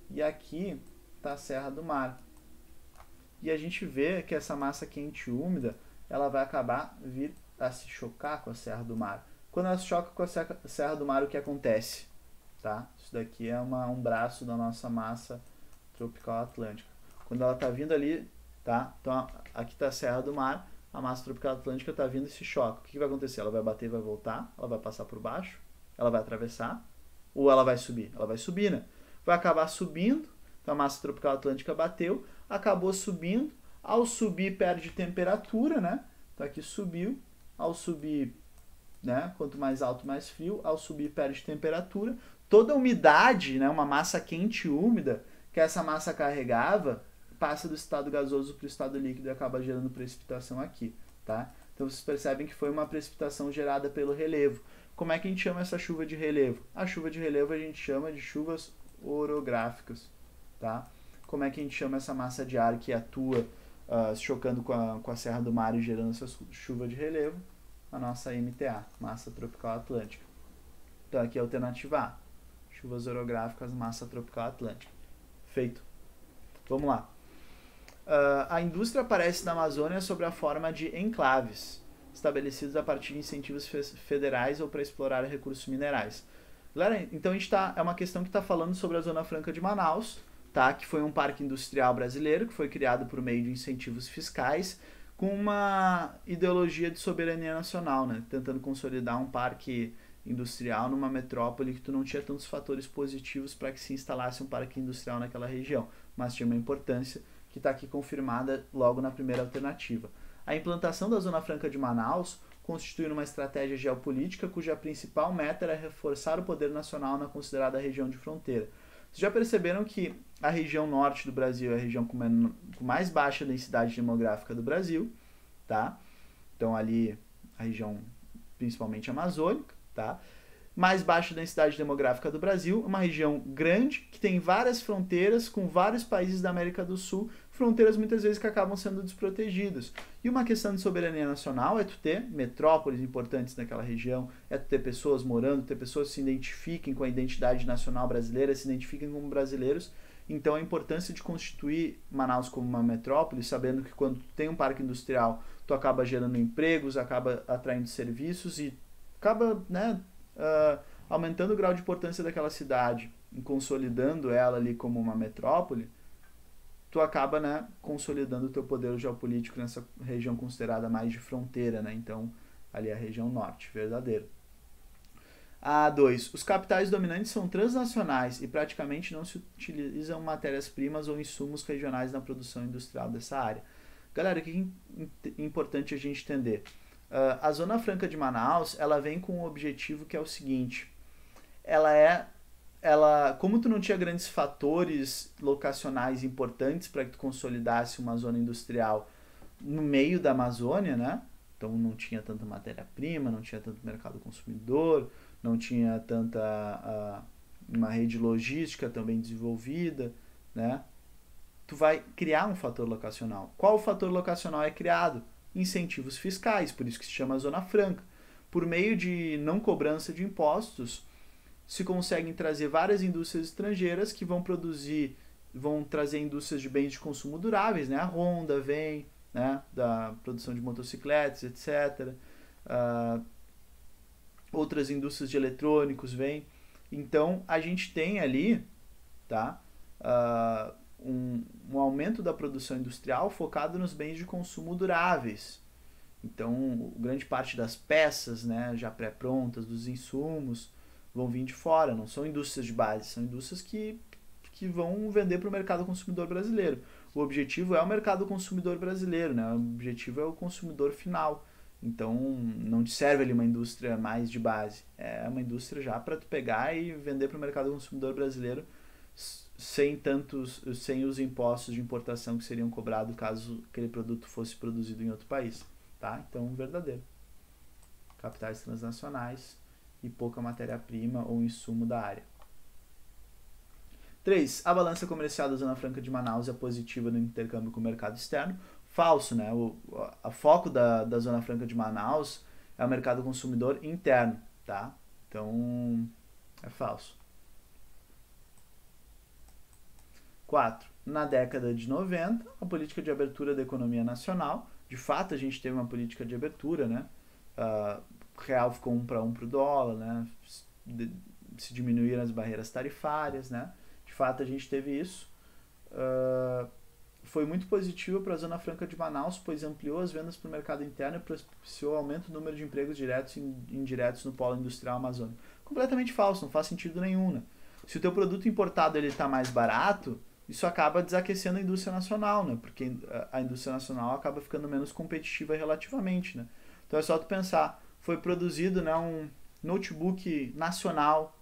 E aqui está a Serra do Mar. E a gente vê que essa massa quente e úmida, ela vai acabar vir a se chocar com a Serra do Mar. Quando ela se choca com a Serra do Mar, o que acontece? Tá? Isso daqui é um braço da nossa massa tropical atlântica. Quando ela está vindo ali, tá? Então aqui está a Serra do Mar, a massa tropical atlântica está vindo e se choca. O que vai acontecer? Ela vai bater e vai voltar? Ela vai passar por baixo? Ela vai atravessar? Ou ela vai subir? Ela vai subir, né? Vai acabar subindo, então a massa tropical atlântica bateu, acabou subindo, ao subir perde temperatura, né? Então aqui subiu, ao subir, né? Quanto mais alto, mais frio, ao subir perde temperatura. Toda a umidade, né? Uma massa quente e úmida que essa massa carregava, passa do estado gasoso para o estado líquido e acaba gerando precipitação aqui, tá? Então vocês percebem que foi uma precipitação gerada pelo relevo. Como é que a gente chama essa chuva de relevo? A chuva de relevo a gente chama de chuvas orográficas, tá? Como é que a gente chama essa massa de ar que atua se chocando com a Serra do Mar e gerando essa chuva de relevo? A nossa MTA, massa tropical atlântica. Então aqui é a alternativa A, chuvas orográficas, massa tropical atlântica. Feito. Vamos lá. A indústria aparece na Amazônia sob a forma de enclaves, estabelecidos a partir de incentivos federais ou para explorar recursos minerais. Galera, então é uma questão que está falando sobre a Zona Franca de Manaus, tá? Que foi um parque industrial brasileiro que foi criado por meio de incentivos fiscais com uma ideologia de soberania nacional, né? Tentando consolidar um parque industrial numa metrópole que tu não tinha tantos fatores positivos para que se instalasse um parque industrial naquela região, mas tinha uma importância que está aqui confirmada logo na primeira alternativa. A implantação da Zona Franca de Manaus constitui uma estratégia geopolítica cuja principal meta era reforçar o poder nacional na considerada região de fronteira. Vocês já perceberam que a região norte do Brasil é a região com mais baixa densidade demográfica do Brasil, tá? Então ali a região principalmente amazônica, tá? Mais baixa densidade demográfica do Brasil, uma região grande que tem várias fronteiras com vários países da América do Sul, fronteiras muitas vezes que acabam sendo desprotegidas. E uma questão de soberania nacional é tu ter metrópoles importantes naquela região, é tu ter pessoas morando, ter pessoas que se identifiquem com a identidade nacional brasileira, se identifiquem como brasileiros. Então a importância de constituir Manaus como uma metrópole, sabendo que quando tu tem um parque industrial, tu acaba gerando empregos, acaba atraindo serviços e acaba, né, aumentando o grau de importância daquela cidade e consolidando ela ali como uma metrópole, tu acaba, né, consolidando o teu poder geopolítico nessa região considerada mais de fronteira, né? Então, ali é a região norte, verdadeiro. A2. Os capitais dominantes são transnacionais e praticamente não se utilizam matérias-primas ou insumos regionais na produção industrial dessa área. Galera, o que é importante a gente entender? A Zona Franca de Manaus, ela vem com um objetivo que é o seguinte, como tu não tinha grandes fatores locacionais importantes para que tu consolidasse uma zona industrial no meio da Amazônia, né? Então não tinha tanta matéria-prima, não tinha tanto mercado consumidor, não tinha tanta uma rede logística também desenvolvida, né? Tu vai criar um fator locacional. Qual fator locacional é criado? Incentivos fiscais, por isso que se chama Zona Franca. Por meio de não cobrança de impostos, se conseguem trazer várias indústrias estrangeiras que vão trazer indústrias de bens de consumo duráveis, né? A Honda vem, né? Da produção de motocicletas, etc. Outras indústrias de eletrônicos vêm. Então, a gente tem ali, tá? Um aumento da produção industrial focado nos bens de consumo duráveis. Então, grande parte das peças, né, já pré-prontas, dos insumos, vão vir de fora. Não são indústrias de base, são indústrias que vão vender para o mercado consumidor brasileiro. O objetivo é o mercado consumidor brasileiro, né? O objetivo é o consumidor final. Então, não te serve ali uma indústria mais de base. É uma indústria já para tu pegar e vender para o mercado consumidor brasileiro sem os impostos de importação que seriam cobrados caso aquele produto fosse produzido em outro país, tá? Então, verdadeiro. Capitais transnacionais e pouca matéria-prima ou insumo da área. 3. A balança comercial da Zona Franca de Manaus é positiva no intercâmbio com o mercado externo. Falso, né? O foco da Zona Franca de Manaus é o mercado consumidor interno, tá? Então, é falso. 4. Na década de 90, a política de abertura da economia nacional, de fato a gente teve uma política de abertura, né? O real ficou 1 para 1 para o dólar, né? Se diminuíram as barreiras tarifárias, né? De fato a gente teve isso. Foi muito positivo para a Zona Franca de Manaus, pois ampliou as vendas para o mercado interno e propiciou aumento do número de empregos diretos e indiretos no polo industrial amazônico. Completamente falso, não faz sentido nenhum, né? Se o teu produto importado está mais barato, isso acaba desaquecendo a indústria nacional, né? Porque a indústria nacional acaba ficando menos competitiva relativamente, né? Então é só tu pensar, foi produzido, né, um notebook nacional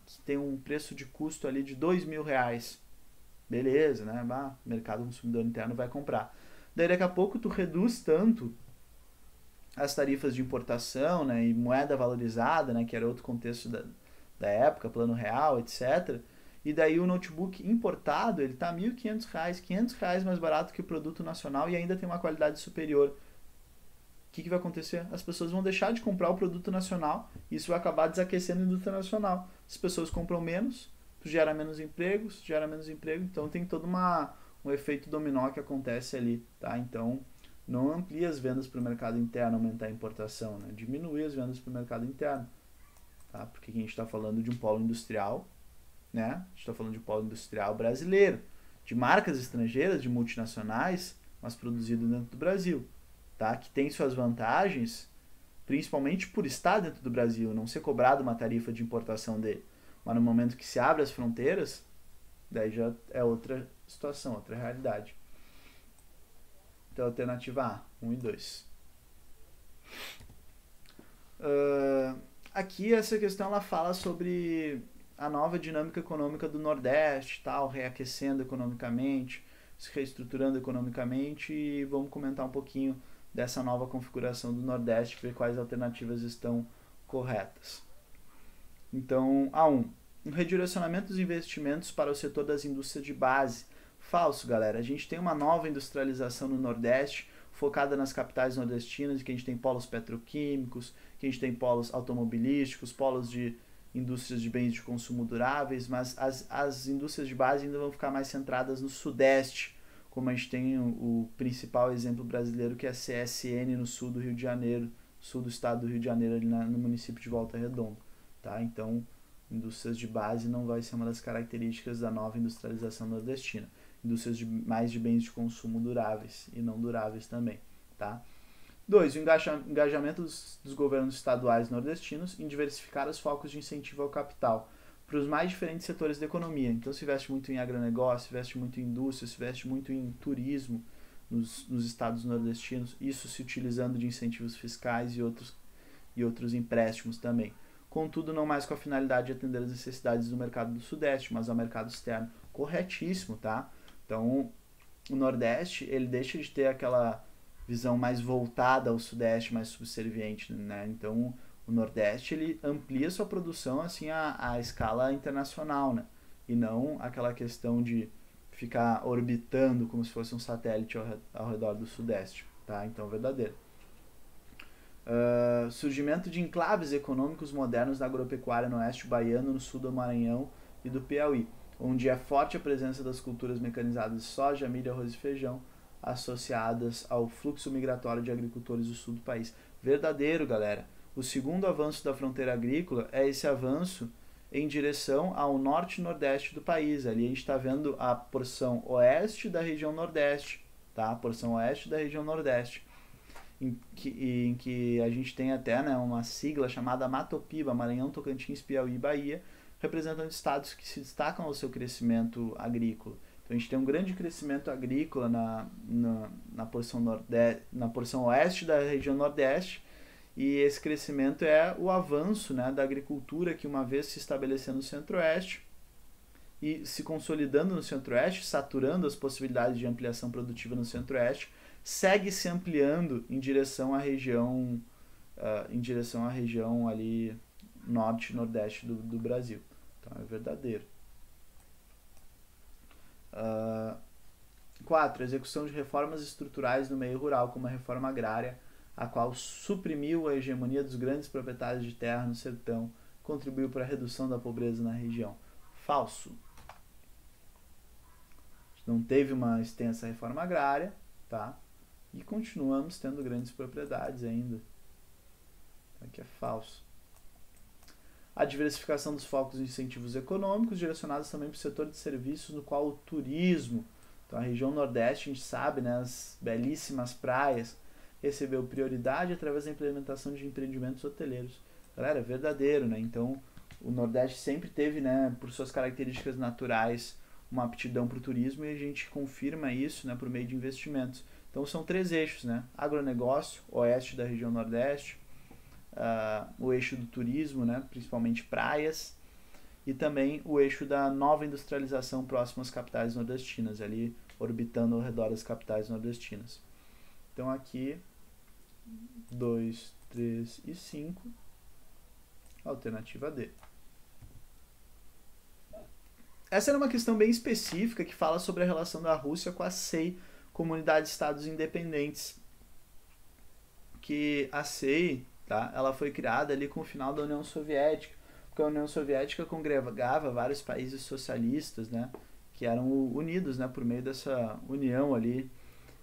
que tem um preço de custo ali de R$2.000. Beleza, né? O mercado consumidor interno vai comprar. Daí daqui a pouco tu reduz tanto as tarifas de importação, né, e moeda valorizada, né, que era outro contexto da época, plano real, etc. E daí o notebook importado, ele está R$1.500, R$500 mais barato que o produto nacional e ainda tem uma qualidade superior. O que vai acontecer? As pessoas vão deixar de comprar o produto nacional e isso vai acabar desaquecendo a indústria nacional. As pessoas compram menos, gera menos empregos, então tem todo um efeito dominó que acontece ali, tá? Então, não amplia as vendas para o mercado interno, aumentar a importação, né? Diminui as vendas para o mercado interno, tá? Porque a gente está falando de um polo industrial, né? A gente está falando de um polo industrial brasileiro, de marcas estrangeiras, de multinacionais, mas produzido dentro do Brasil, tá? Que tem suas vantagens, principalmente por estar dentro do Brasil, não ser cobrado uma tarifa de importação dele. Mas no momento que se abre as fronteiras, daí já é outra situação, outra realidade. Então, alternativa A, 1 e 2. Aqui essa questão ela fala sobre a nova dinâmica econômica do Nordeste, tal, reaquecendo economicamente, se reestruturando economicamente, e vamos comentar um pouquinho dessa nova configuração do Nordeste, ver quais alternativas estão corretas. Então, A1, um redirecionamento dos investimentos para o setor das indústrias de base. Falso, galera. A gente tem uma nova industrialização no Nordeste, focada nas capitais nordestinas, que a gente tem polos petroquímicos, que a gente tem polos automobilísticos, polos de indústrias de bens de consumo duráveis, mas as indústrias de base ainda vão ficar mais centradas no Sudeste, como a gente tem o principal exemplo brasileiro, que é a CSN no sul do Rio de Janeiro, sul do estado do Rio de Janeiro, ali no município de Volta Redonda. Tá? Então, indústrias de base não vai ser uma das características da nova industrialização nordestina. Indústrias mais de bens de consumo duráveis e não duráveis também. Tá? 2. O engajamento dos governos estaduais nordestinos em diversificar os focos de incentivo ao capital para os mais diferentes setores da economia. Então, se investe muito em agronegócio, se investe muito em indústria, se investe muito em turismo nos estados nordestinos, isso se utilizando de incentivos fiscais e outros empréstimos também. Contudo, não mais com a finalidade de atender as necessidades do mercado do Sudeste, mas ao mercado externo. Corretíssimo, tá? Então, o Nordeste, ele deixa de ter aquela visão mais voltada ao Sudeste, mais subserviente, né? Então, o Nordeste, ele amplia sua produção, assim, a escala internacional, né? E não aquela questão de ficar orbitando como se fosse um satélite ao redor do Sudeste, tá? Então, verdadeiro. Surgimento de enclaves econômicos modernos na agropecuária no oeste baiano, no sul do Maranhão e do Piauí, onde é forte a presença das culturas mecanizadas de soja, milho, arroz e feijão, associadas ao fluxo migratório de agricultores do sul do país. Verdadeiro, galera. O segundo avanço da fronteira agrícola é esse avanço em direção ao norte e nordeste do país. Ali a gente está vendo a porção oeste da região nordeste, tá? A porção oeste da região nordeste. Em que a gente tem até, né, uma sigla chamada Matopiba, Maranhão, Tocantins, Piauí e Bahia, representando estados que se destacam ao seu crescimento agrícola. Então a gente tem um grande crescimento agrícola na porção oeste da região nordeste, e esse crescimento é o avanço, né, da agricultura que, uma vez se estabelecendo no centro-oeste e se consolidando no centro-oeste, saturando as possibilidades de ampliação produtiva no centro-oeste, segue se ampliando em direção à região ali norte e nordeste do Brasil. Então é verdadeiro. 4. Execução de reformas estruturais no meio rural, como a reforma agrária, a qual suprimiu a hegemonia dos grandes proprietários de terra no sertão, contribuiu para a redução da pobreza na região. Falso. Não teve uma extensa reforma agrária, tá? E continuamos tendo grandes propriedades ainda. Aqui é falso. A diversificação dos focos de incentivos econômicos, direcionados também para o setor de serviços, no qual o turismo, então a região nordeste, a gente sabe, né, as belíssimas praias, recebeu prioridade através da implementação de empreendimentos hoteleiros. Galera, é verdadeiro, né? Então, o Nordeste sempre teve, né, por suas características naturais, uma aptidão para o turismo, e a gente confirma isso, né, por meio de investimentos. Então, são 3 eixos, né? Agronegócio, oeste da região Nordeste, o eixo do turismo, né, principalmente praias, e também o eixo da nova industrialização próximo às capitais nordestinas, ali orbitando ao redor das capitais nordestinas. Então, aqui 2, 3 e 5, alternativa D. Essa era uma questão bem específica que fala sobre a relação da Rússia com a CEI, Comunidade de Estados Independentes. Que a CEI, tá, ela foi criada ali com o final da União Soviética, porque a União Soviética congregava vários países socialistas, né, que eram unidos, né, por meio dessa união ali.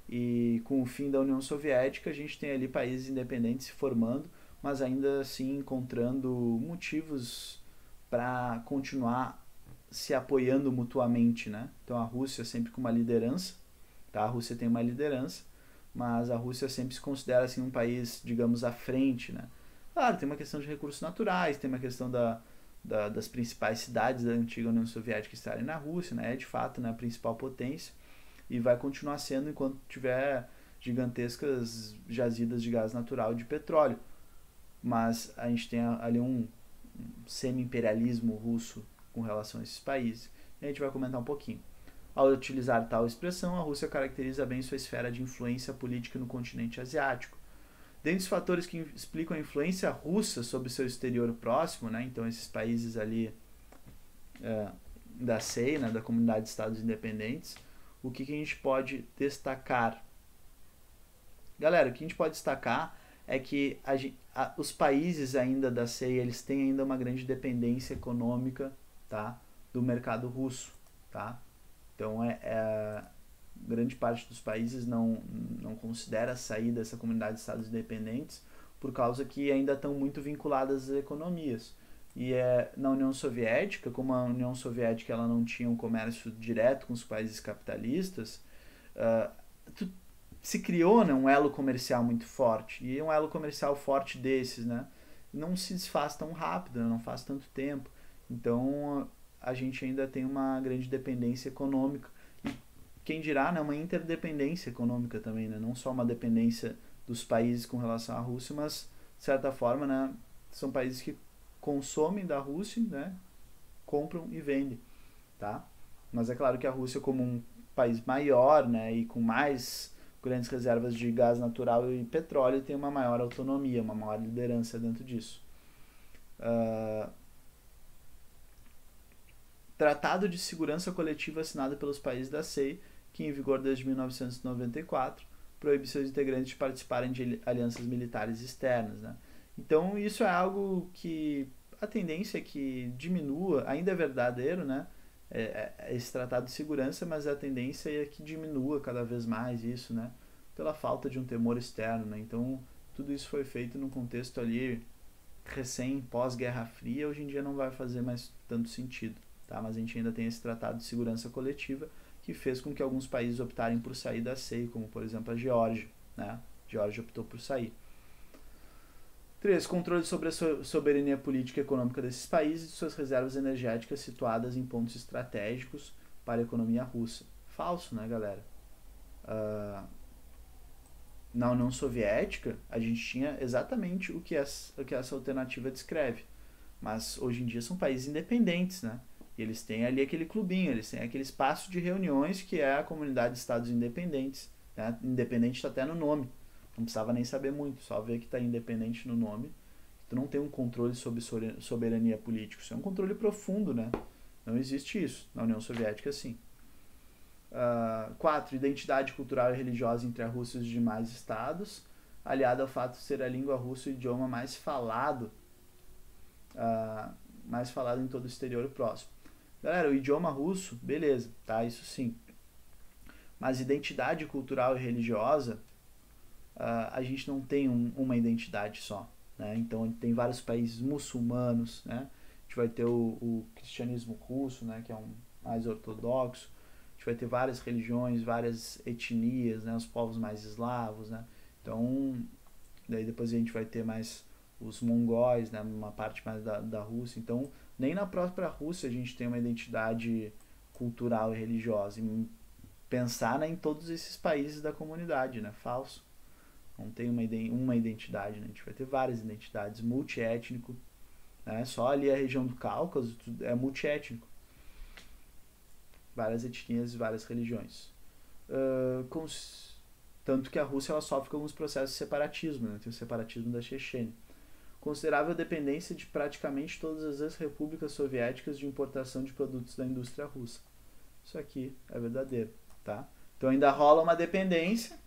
E com o fim da União Soviética, a gente tem ali países independentes se formando, mas ainda assim encontrando motivos para continuar se apoiando mutuamente, né? Então a Rússia sempre com uma liderança, tá? A Rússia tem uma liderança, mas a Rússia sempre se considera assim um país, digamos, à frente, né? Claro, tem uma questão de recursos naturais, tem uma questão das principais cidades da antiga União Soviética estarem na Rússia, né? É de fato, né, a principal potência e vai continuar sendo enquanto tiver gigantescas jazidas de gás natural e de petróleo. Mas a gente tem ali um semi-imperialismo russo com relação a esses países. E a gente vai comentar um pouquinho. Ao utilizar tal expressão, a Rússia caracteriza bem sua esfera de influência política no continente asiático. Dentre os fatores que explicam a influência russa sobre seu exterior próximo, né, então esses países ali da CEI, né, da Comunidade de Estados Independentes, o que a gente pode destacar? Galera, o que a gente pode destacar é que os países ainda da CEI, eles têm ainda uma grande dependência econômica, tá, do mercado russo, tá? Então, grande parte dos países não considera sair dessa comunidade de estados independentes por causa que ainda estão muito vinculadas às economias. E na União Soviética, como a União Soviética ela não tinha um comércio direto com os países capitalistas, se criou, né, um elo comercial muito forte. E um elo comercial forte desses, né, não se desfaz tão rápido, né, não faz tanto tempo. Então a gente ainda tem uma grande dependência econômica. E quem dirá, né, uma interdependência econômica também, né, não só uma dependência dos países com relação à Rússia, mas de certa forma, né, são países que consomem da Rússia, né, compram e vendem, tá? Mas é claro que a Rússia, como um país maior, né, e com mais grandes reservas de gás natural e petróleo, tem uma maior autonomia, uma maior liderança dentro disso. Tratado de Segurança Coletiva assinado pelos países da CEI, que em vigor desde 1994, proíbe seus integrantes de participarem de alianças militares externas, né? Então isso é algo que a tendência é que diminua, ainda é verdadeiro, né? Esse tratado de segurança, mas a tendência é que diminua cada vez mais isso, né? Pela falta de um temor externo, né? Então tudo isso foi feito num contexto ali recém pós-Guerra Fria, hoje em dia não vai fazer mais tanto sentido, tá? Mas a gente ainda tem esse tratado de segurança coletiva que fez com que alguns países optarem por sair da CEI, como por exemplo a Geórgia, né? A Geórgia optou por sair. 3. Controle sobre a soberania política e econômica desses países e suas reservas energéticas situadas em pontos estratégicos para a economia russa. Falso, né, galera? Na União Soviética, a gente tinha exatamente o que essa alternativa descreve. Mas hoje em dia são países independentes, né? E eles têm ali aquele clubinho, eles têm aquele espaço de reuniões que é a Comunidade de Estados Independentes. Né? Independente está até no nome. Não precisava nem saber muito, só ver que está independente no nome. Tu não tem um controle sobre soberania política. Isso é um controle profundo, né? Não existe isso. Na União Soviética, sim. 4. Identidade cultural e religiosa entre a Rússia e os demais estados, aliada ao fato de ser a língua russa o idioma mais falado em todo o exterior próximo. Galera, o idioma russo, beleza, tá? Isso sim. Mas identidade cultural e religiosa, a gente não tem uma identidade só, né? Então tem vários países muçulmanos, né? A gente vai ter o cristianismo russo, né? Que é um mais ortodoxo. A gente vai ter várias religiões, várias etnias, né? Os povos mais eslavos, né? Então, daí depois a gente vai ter mais os mongóis, né? Uma parte mais da Rússia. Então, nem na própria Rússia a gente tem uma identidade cultural e religiosa. E pensar, né, em todos esses países da comunidade, né? Falso. Não tem uma identidade, né? A gente vai ter várias identidades, multiétnico, né? Só ali a região do Cáucaso é multiétnico. Várias etnias e várias religiões. Tanto que a Rússia ela sofre com alguns processos de separatismo, né? Tem o separatismo da Chechênia. Considerável dependência de praticamente todas as ex-repúblicas soviéticas de importação de produtos da indústria russa. Isso aqui é verdadeiro, tá? Então ainda rola uma dependência,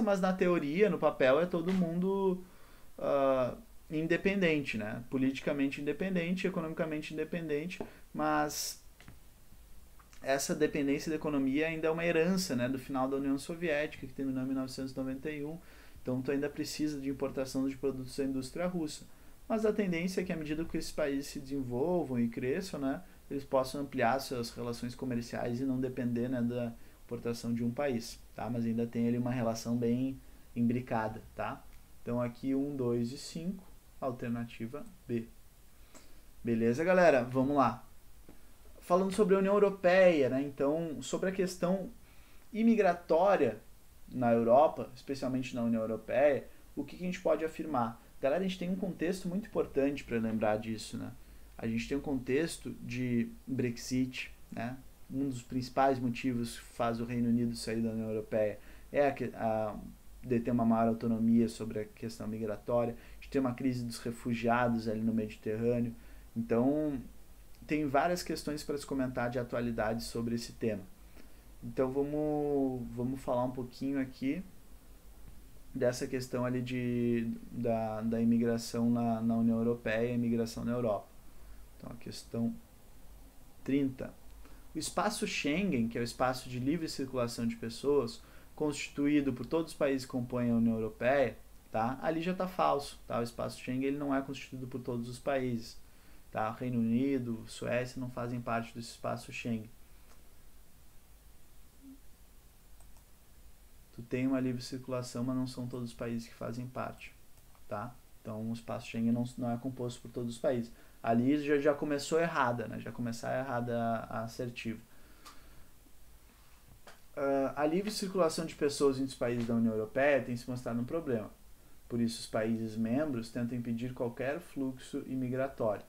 mas na teoria, no papel, é todo mundo independente, né? Politicamente independente, economicamente independente, mas essa dependência da economia ainda é uma herança, né, do final da União Soviética, que terminou em 1991. Então tu ainda precisa de importação de produtos da indústria russa. Mas a tendência é que à medida que esses países se desenvolvam e cresçam, né, eles possam ampliar suas relações comerciais e não depender, né, da importação de um país, tá? Mas ainda tem ali uma relação bem imbricada, tá? Então aqui 1, 2 e 5, alternativa B. Beleza, galera? Vamos lá. Falando sobre a União Europeia, né? Então, sobre a questão imigratória na Europa, especialmente na União Europeia, o que a gente pode afirmar? Galera, a gente tem um contexto muito importante para lembrar disso, né? A gente tem um contexto de Brexit, né? Um dos principais motivos que faz o Reino Unido sair da União Europeia é de ter uma maior autonomia sobre a questão migratória. A gente tem uma crise dos refugiados ali no Mediterrâneo. Então, tem várias questões para se comentar de atualidade sobre esse tema. Então vamos falar um pouquinho aqui dessa questão ali da imigração na União Europeia e imigração na Europa. Então a questão 30. O espaço Schengen, que é o espaço de livre circulação de pessoas, constituído por todos os países que compõem a União Europeia, tá? Ali já está falso. Tá? O espaço Schengen ele não é constituído por todos os países. Tá? Reino Unido, Suécia não fazem parte desse espaço Schengen. Tu tem uma livre circulação, mas não são todos os países que fazem parte. Tá? Então o espaço Schengen não é composto por todos os países. Ali já começou errada, né? Já começar errada a assertiva. A livre circulação de pessoas entre os países da União Europeia tem se mostrado um problema. Por isso, os países membros tentam impedir qualquer fluxo imigratório,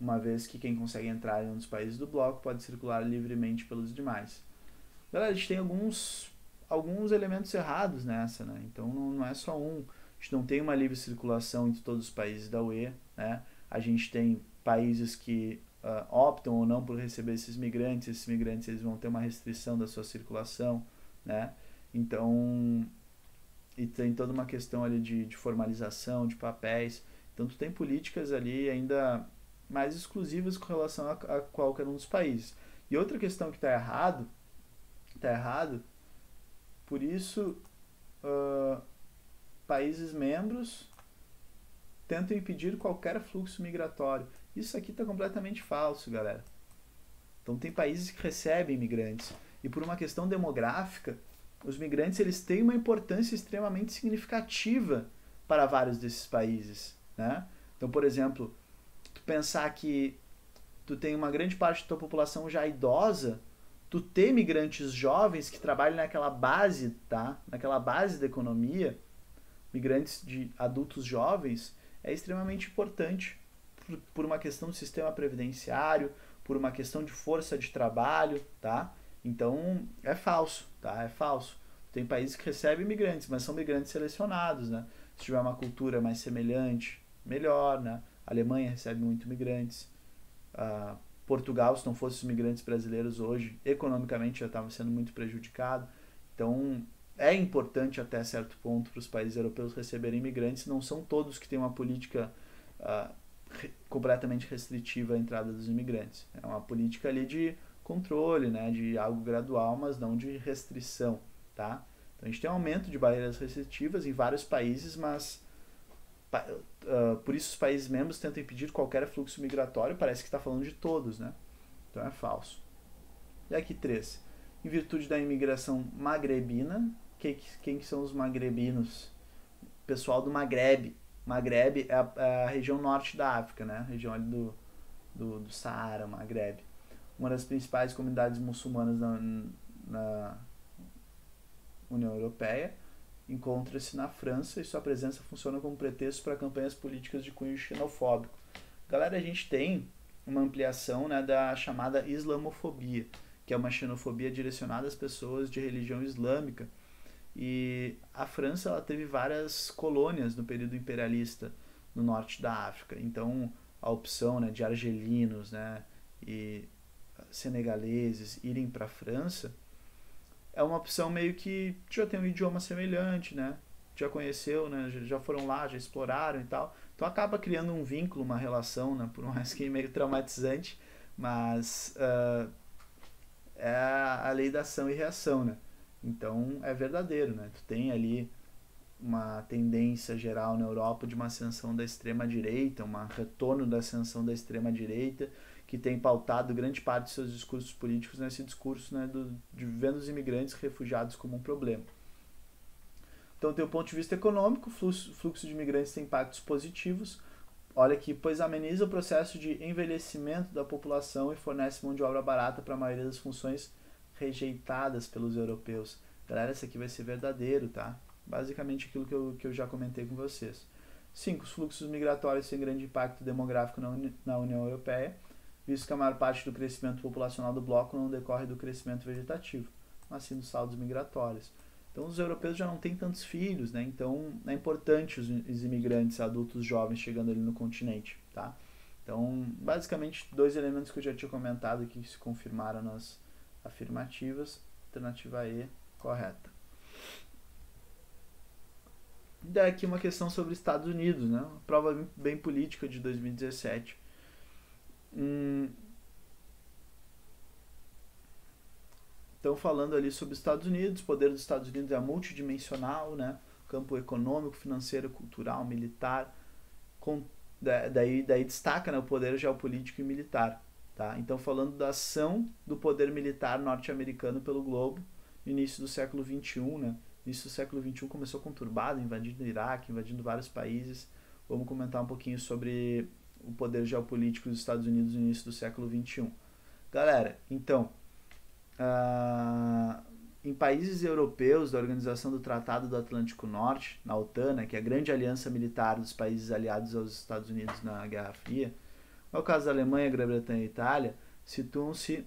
uma vez que quem consegue entrar em um dos países do bloco pode circular livremente pelos demais. Galera, a gente tem alguns elementos errados nessa, né? Então não é só um. A gente não tem uma livre circulação entre todos os países da UE, né? A gente tem países que optam ou não por receber esses migrantes eles vão ter uma restrição da sua circulação, né? Então, e tem toda uma questão ali de formalização, de papéis. Então tu tem políticas ali ainda mais exclusivas com relação a qualquer um dos países. E outra questão que está errado, por isso países membros tentam impedir qualquer fluxo migratório. Isso aqui está completamente falso, galera. Então tem países que recebem imigrantes e por uma questão demográfica, os migrantes eles têm uma importância extremamente significativa para vários desses países, né? Então, por exemplo, tu pensar que tu tem uma grande parte da tua população já idosa, tu ter migrantes jovens que trabalham naquela base, tá? Naquela base da economia, migrantes de adultos jovens, é extremamente importante por uma questão do sistema previdenciário, por uma questão de força de trabalho, tá? Então, é falso, tá? É falso. Tem países que recebem migrantes, mas são migrantes selecionados, né? Se tiver uma cultura mais semelhante, melhor, né? A Alemanha recebe muito migrantes. Portugal, se não fossem os migrantes brasileiros hoje, economicamente já estava sendo muito prejudicado. Então, é importante até certo ponto para os países europeus receberem imigrantes. Não são todos que têm uma política completamente restritiva à entrada dos imigrantes. É uma política ali de controle, né, de algo gradual, mas não de restrição, tá? Então a gente tem um aumento de barreiras restritivas em vários países, mas por isso os países membros tentam impedir qualquer fluxo migratório, parece que está falando de todos, né? Então é falso. E aqui 3. Em virtude da imigração magrebina, quem que são os magrebinos? Pessoal do Magrebe. Magrebe é a região norte da África, né? A região ali do Saara, Magrebe. Uma das principais comunidades muçulmanas na União Europeia, encontra-se na França e sua presença funciona como pretexto para campanhas políticas de cunho xenofóbico. Galera, a gente tem uma ampliação, né, da chamada islamofobia, que é uma xenofobia direcionada às pessoas de religião islâmica. E a França ela teve várias colônias no período imperialista no norte da África. Então a opção, né, de argelinos, né, e senegaleses irem para a França é uma opção meio que já tem um idioma semelhante, né? Já conheceu, né? Já foram lá, já exploraram e tal. Então acaba criando um vínculo, uma relação, né? Por mais que meio traumatizante, mas é a lei da ação e reação, né? Então é verdadeiro, né? Tu tem ali uma tendência geral na Europa de uma ascensão da extrema-direita, um retorno da ascensão da extrema-direita, que tem pautado grande parte de seus discursos políticos nesse discurso, né, de vendo os imigrantes refugiados como um problema. Então, tem o ponto de vista econômico, fluxo de imigrantes tem impactos positivos. Olha aqui, pois ameniza o processo de envelhecimento da população e fornece mão de obra barata para a maioria das funções rejeitadas pelos europeus. Galera, isso aqui vai ser verdadeiro, tá? Basicamente aquilo que eu já comentei com vocês. 5. Os fluxos migratórios têm grande impacto demográfico na União Europeia, visto que a maior parte do crescimento populacional do bloco não decorre do crescimento vegetativo, mas sim dos saldos migratórios. Então os europeus já não têm tantos filhos, né? Então é importante os imigrantes adultos jovens chegando ali no continente, tá? Então, basicamente, 2 elementos que eu já tinha comentado aqui que se confirmaram nas afirmativas. Alternativa E, correta. Daí aqui uma questão sobre Estados Unidos, né? Uma prova bem política de 2017. Então, falando ali sobre os Estados Unidos, o poder dos Estados Unidos é multidimensional, né? Campo econômico, financeiro, cultural, militar. Daí destaca, né, o poder geopolítico e militar. Tá? Então, falando da ação do poder militar norte-americano pelo globo no início do século XXI, né? No início do século XXI começou conturbado, invadindo o Iraque, invadindo vários países. Vamos comentar um pouquinho sobre o poder geopolítico dos Estados Unidos no início do século XXI. Galera, então, em países europeus da Organização do Tratado do Atlântico Norte, na OTAN, né, que é a grande aliança militar dos países aliados aos Estados Unidos na Guerra Fria, no caso da Alemanha, Grã-Bretanha e Itália, situam-se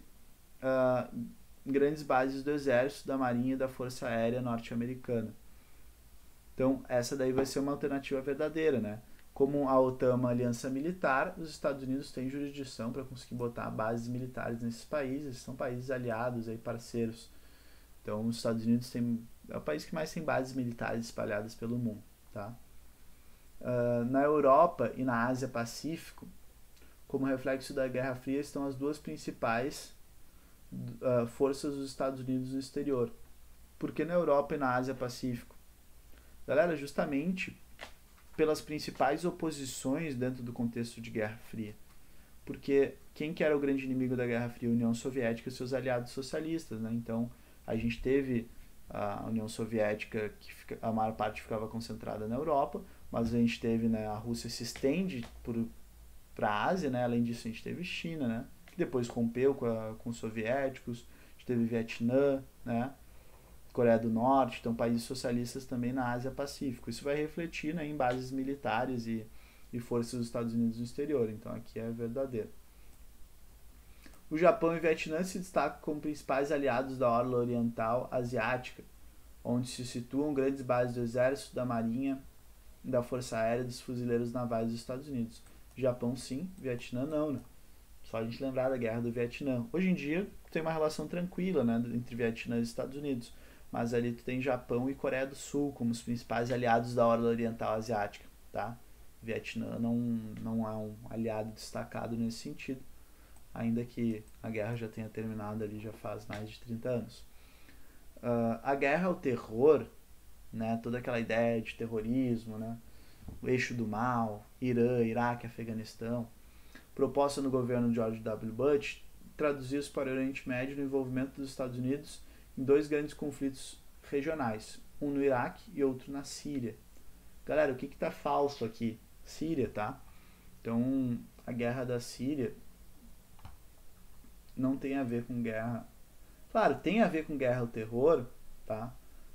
grandes bases do Exército, da Marinha e da Força Aérea norte-americana. Então, essa daí vai ser uma alternativa verdadeira, né? Como a OTAN é uma aliança militar, os Estados Unidos têm jurisdição para conseguir botar bases militares nesses países, são países aliados, aí, parceiros. Então, os Estados Unidos é o país que mais tem bases militares espalhadas pelo mundo. Tá? Na Europa e na Ásia-Pacífico, como reflexo da Guerra Fria, estão as duas principais forças dos Estados Unidos no exterior. Por que na Europa e na Ásia-Pacífico? Galera, justamente pelas principais oposições dentro do contexto de Guerra Fria. Porque quem que era o grande inimigo da Guerra Fria? A União Soviética e seus aliados socialistas, né? Então, a gente teve a União Soviética, que a maior parte ficava concentrada na Europa, mas a gente teve, né, a Rússia se estende para a Ásia, né? Além disso, a gente teve China, né? Que depois rompeu com os soviéticos, a gente teve Vietnã, né? Coreia do Norte, então países socialistas também na Ásia-Pacífico. Isso vai refletir, né, em bases militares e forças dos Estados Unidos no exterior, então aqui é verdadeiro. O Japão e o Vietnã se destacam como principais aliados da orla oriental asiática, onde se situam grandes bases do exército, da marinha, da força aérea e dos fuzileiros navais dos Estados Unidos. Japão sim, Vietnã não, né? Só a gente lembrar da guerra do Vietnã. Hoje em dia tem uma relação tranquila, né, entre Vietnã e Estados Unidos, mas ali tu tem Japão e Coreia do Sul como os principais aliados da orla oriental asiática, tá? Vietnã não é um aliado destacado nesse sentido, ainda que a guerra já tenha terminado ali já faz mais de 30 anos. A guerra ao terror, né, toda aquela ideia de terrorismo, né, o eixo do mal, Irã, Iraque, Afeganistão, proposta no governo George W. Bush, traduziu-se para o Oriente Médio no envolvimento dos Estados Unidos em 2 grandes conflitos regionais, um no Iraque e outro na Síria. Galera, o que está falso aqui? Síria, tá? Então, a guerra da Síria não tem a ver com guerra... Claro, tem a ver com guerra ao terror, tá?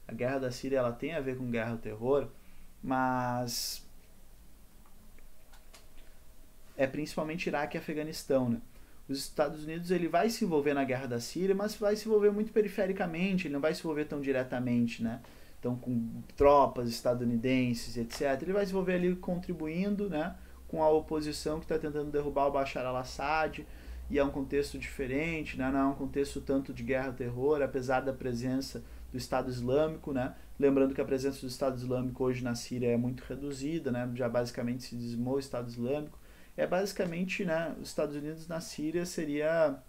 A guerra da Síria, ela tem a ver com guerra ao terror, mas é principalmente Iraque e Afeganistão, né? Os Estados Unidos, ele vai se envolver na guerra da Síria, mas vai se envolver muito perifericamente, ele não vai se envolver tão diretamente, né? Então, com tropas estadunidenses, etc. Ele vai se envolver ali contribuindo, né, com a oposição que está tentando derrubar o Bashar al-Assad, e é um contexto diferente, né? Não é um contexto tanto de guerra ao terror, apesar da presença do Estado Islâmico, né? Lembrando que a presença do Estado Islâmico hoje na Síria é muito reduzida, né? Já basicamente se dizimou o Estado Islâmico. É basicamente, né, os Estados Unidos na Síria seria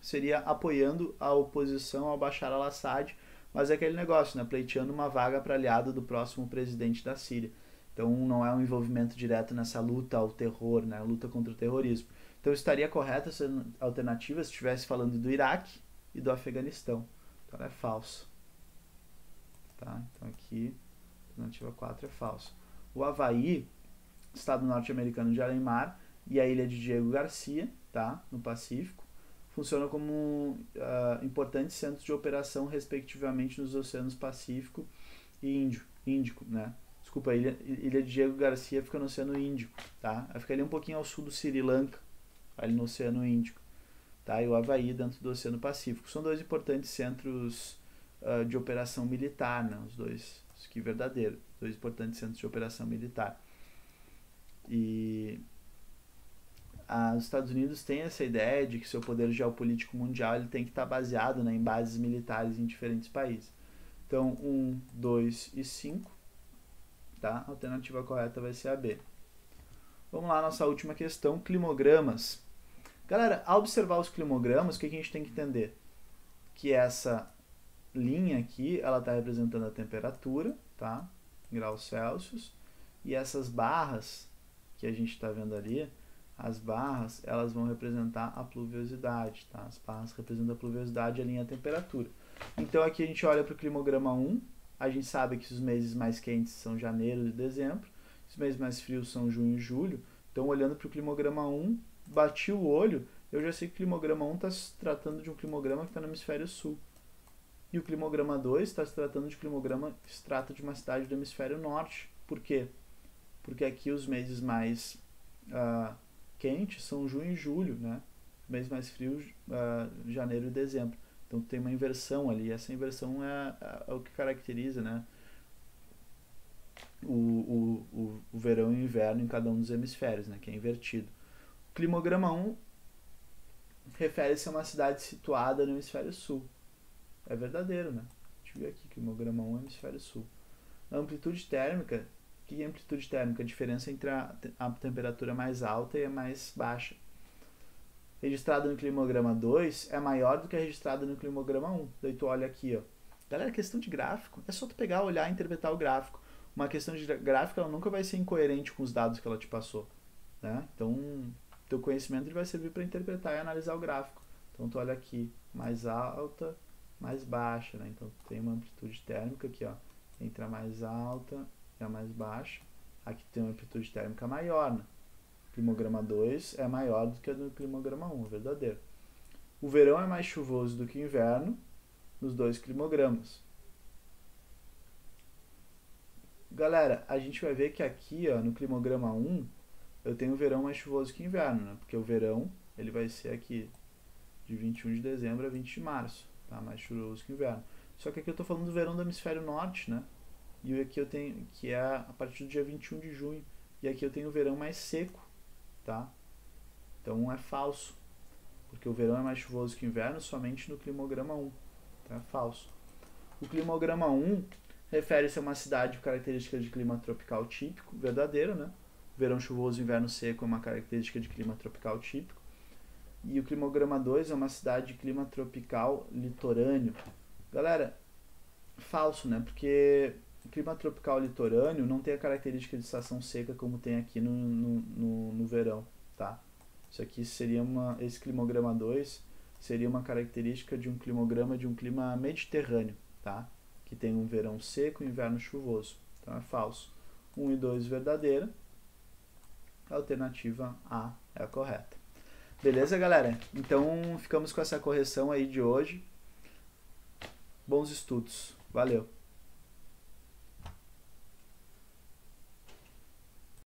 seria apoiando a oposição ao Bashar al-Assad, mas é aquele negócio, né, pleiteando uma vaga para aliado do próximo presidente da Síria. Então não é um envolvimento direto nessa luta ao terror, né, luta contra o terrorismo. Então estaria correta essa alternativa se estivesse falando do Iraque e do Afeganistão. Então ela é falso. Tá? Então aqui, a alternativa 4 é falso. O Havaí, estado norte-americano de Alem-Mar, e a ilha de Diego Garcia, tá, no Pacífico, funcionam como importantes centros de operação, respectivamente, nos oceanos Pacífico e Índico, né? Desculpa, a ilha de Diego Garcia fica no Oceano Índico, tá? Ela fica ali um pouquinho ao sul do Sri Lanka, ali no Oceano Índico, tá? E o Havaí dentro do Oceano Pacífico. São dois importantes centros de operação militar, né? Os dois, isso aqui é verdadeiro, dois importantes centros de operação militar. E os Estados Unidos têm essa ideia de que seu poder geopolítico mundial ele tem que estar baseado, né, em bases militares em diferentes países. Então, 1, 2 e 5, tá? A alternativa correta vai ser a B. Vamos lá, nossa última questão, climogramas. Galera, ao observar os climogramas, o que a gente tem que entender? Que essa linha aqui, ela está representando a temperatura, tá? Em graus Celsius. E essas barras que a gente está vendo ali, as barras, elas vão representar a pluviosidade, tá? As barras representam a pluviosidade e a linha a temperatura. Então aqui a gente olha para o climograma 1, a gente sabe que os meses mais quentes são janeiro e dezembro, os meses mais frios são junho e julho. Então olhando para o climograma 1, bati o olho, eu já sei que o climograma 1 está se tratando de um climograma que está no hemisfério sul. E o climograma 2 está se tratando de um climograma que se trata de uma cidade do hemisfério norte. Por quê? Porque aqui os meses mais quentes são junho e julho, né? Os meses mais frios, janeiro e dezembro. Então tem uma inversão ali. Essa inversão é o que caracteriza, né, o verão e o inverno em cada um dos hemisférios, né, que é invertido. O climograma 1 refere-se a uma cidade situada no hemisfério sul. É verdadeiro, né? A gente viu aqui, climograma 1 é hemisfério sul. A amplitude térmica, o que é amplitude térmica? A diferença entre a temperatura mais alta e a mais baixa. Registrada no climograma 2 é maior do que a registrada no climograma 1. Daí tu olha aqui, ó. Galera, questão de gráfico, é só tu pegar, olhar e interpretar o gráfico. Uma questão de gráfico, ela nunca vai ser incoerente com os dados que ela te passou, né? Então, teu conhecimento ele vai servir para interpretar e analisar o gráfico. Então, tu olha aqui, mais alta, mais baixa, né? Então, tu tem uma amplitude térmica aqui, ó, entre a mais alta e a mais baixa. Aqui tem uma amplitude térmica maior, né? O climograma 2 é maior do que a do climograma 1, é verdadeiro. O verão é mais chuvoso do que o inverno nos dois climogramas. Galera, a gente vai ver que aqui, ó, no climograma 1, eu tenho o verão mais chuvoso que o inverno, né? Porque o verão, ele vai ser aqui de 21 de dezembro a 20 de março, tá? Mais chuvoso que o inverno. Só que aqui eu estou falando do verão do hemisfério norte, né? E aqui eu tenho, que é a partir do dia 21 de junho. E aqui eu tenho o verão mais seco, tá? Então é falso, porque o verão é mais chuvoso que o inverno somente no climograma 1. Então é falso. O climograma 1 refere-se a uma cidade com características de clima tropical típico, verdadeiro, né? Verão chuvoso e inverno seco é uma característica de clima tropical típico. E o climograma 2 é uma cidade de clima tropical litorâneo. Galera, falso, né? Porque o clima tropical litorâneo não tem a característica de estação seca como tem aqui no verão, tá? Isso aqui seria esse climograma 2 seria uma característica de um climograma de um clima mediterrâneo, tá? Que tem um verão seco e um inverno chuvoso. Então é falso. 1 e 2 verdadeira. A alternativa A é a correta. Beleza, galera? Então ficamos com essa correção aí de hoje. Bons estudos. Valeu!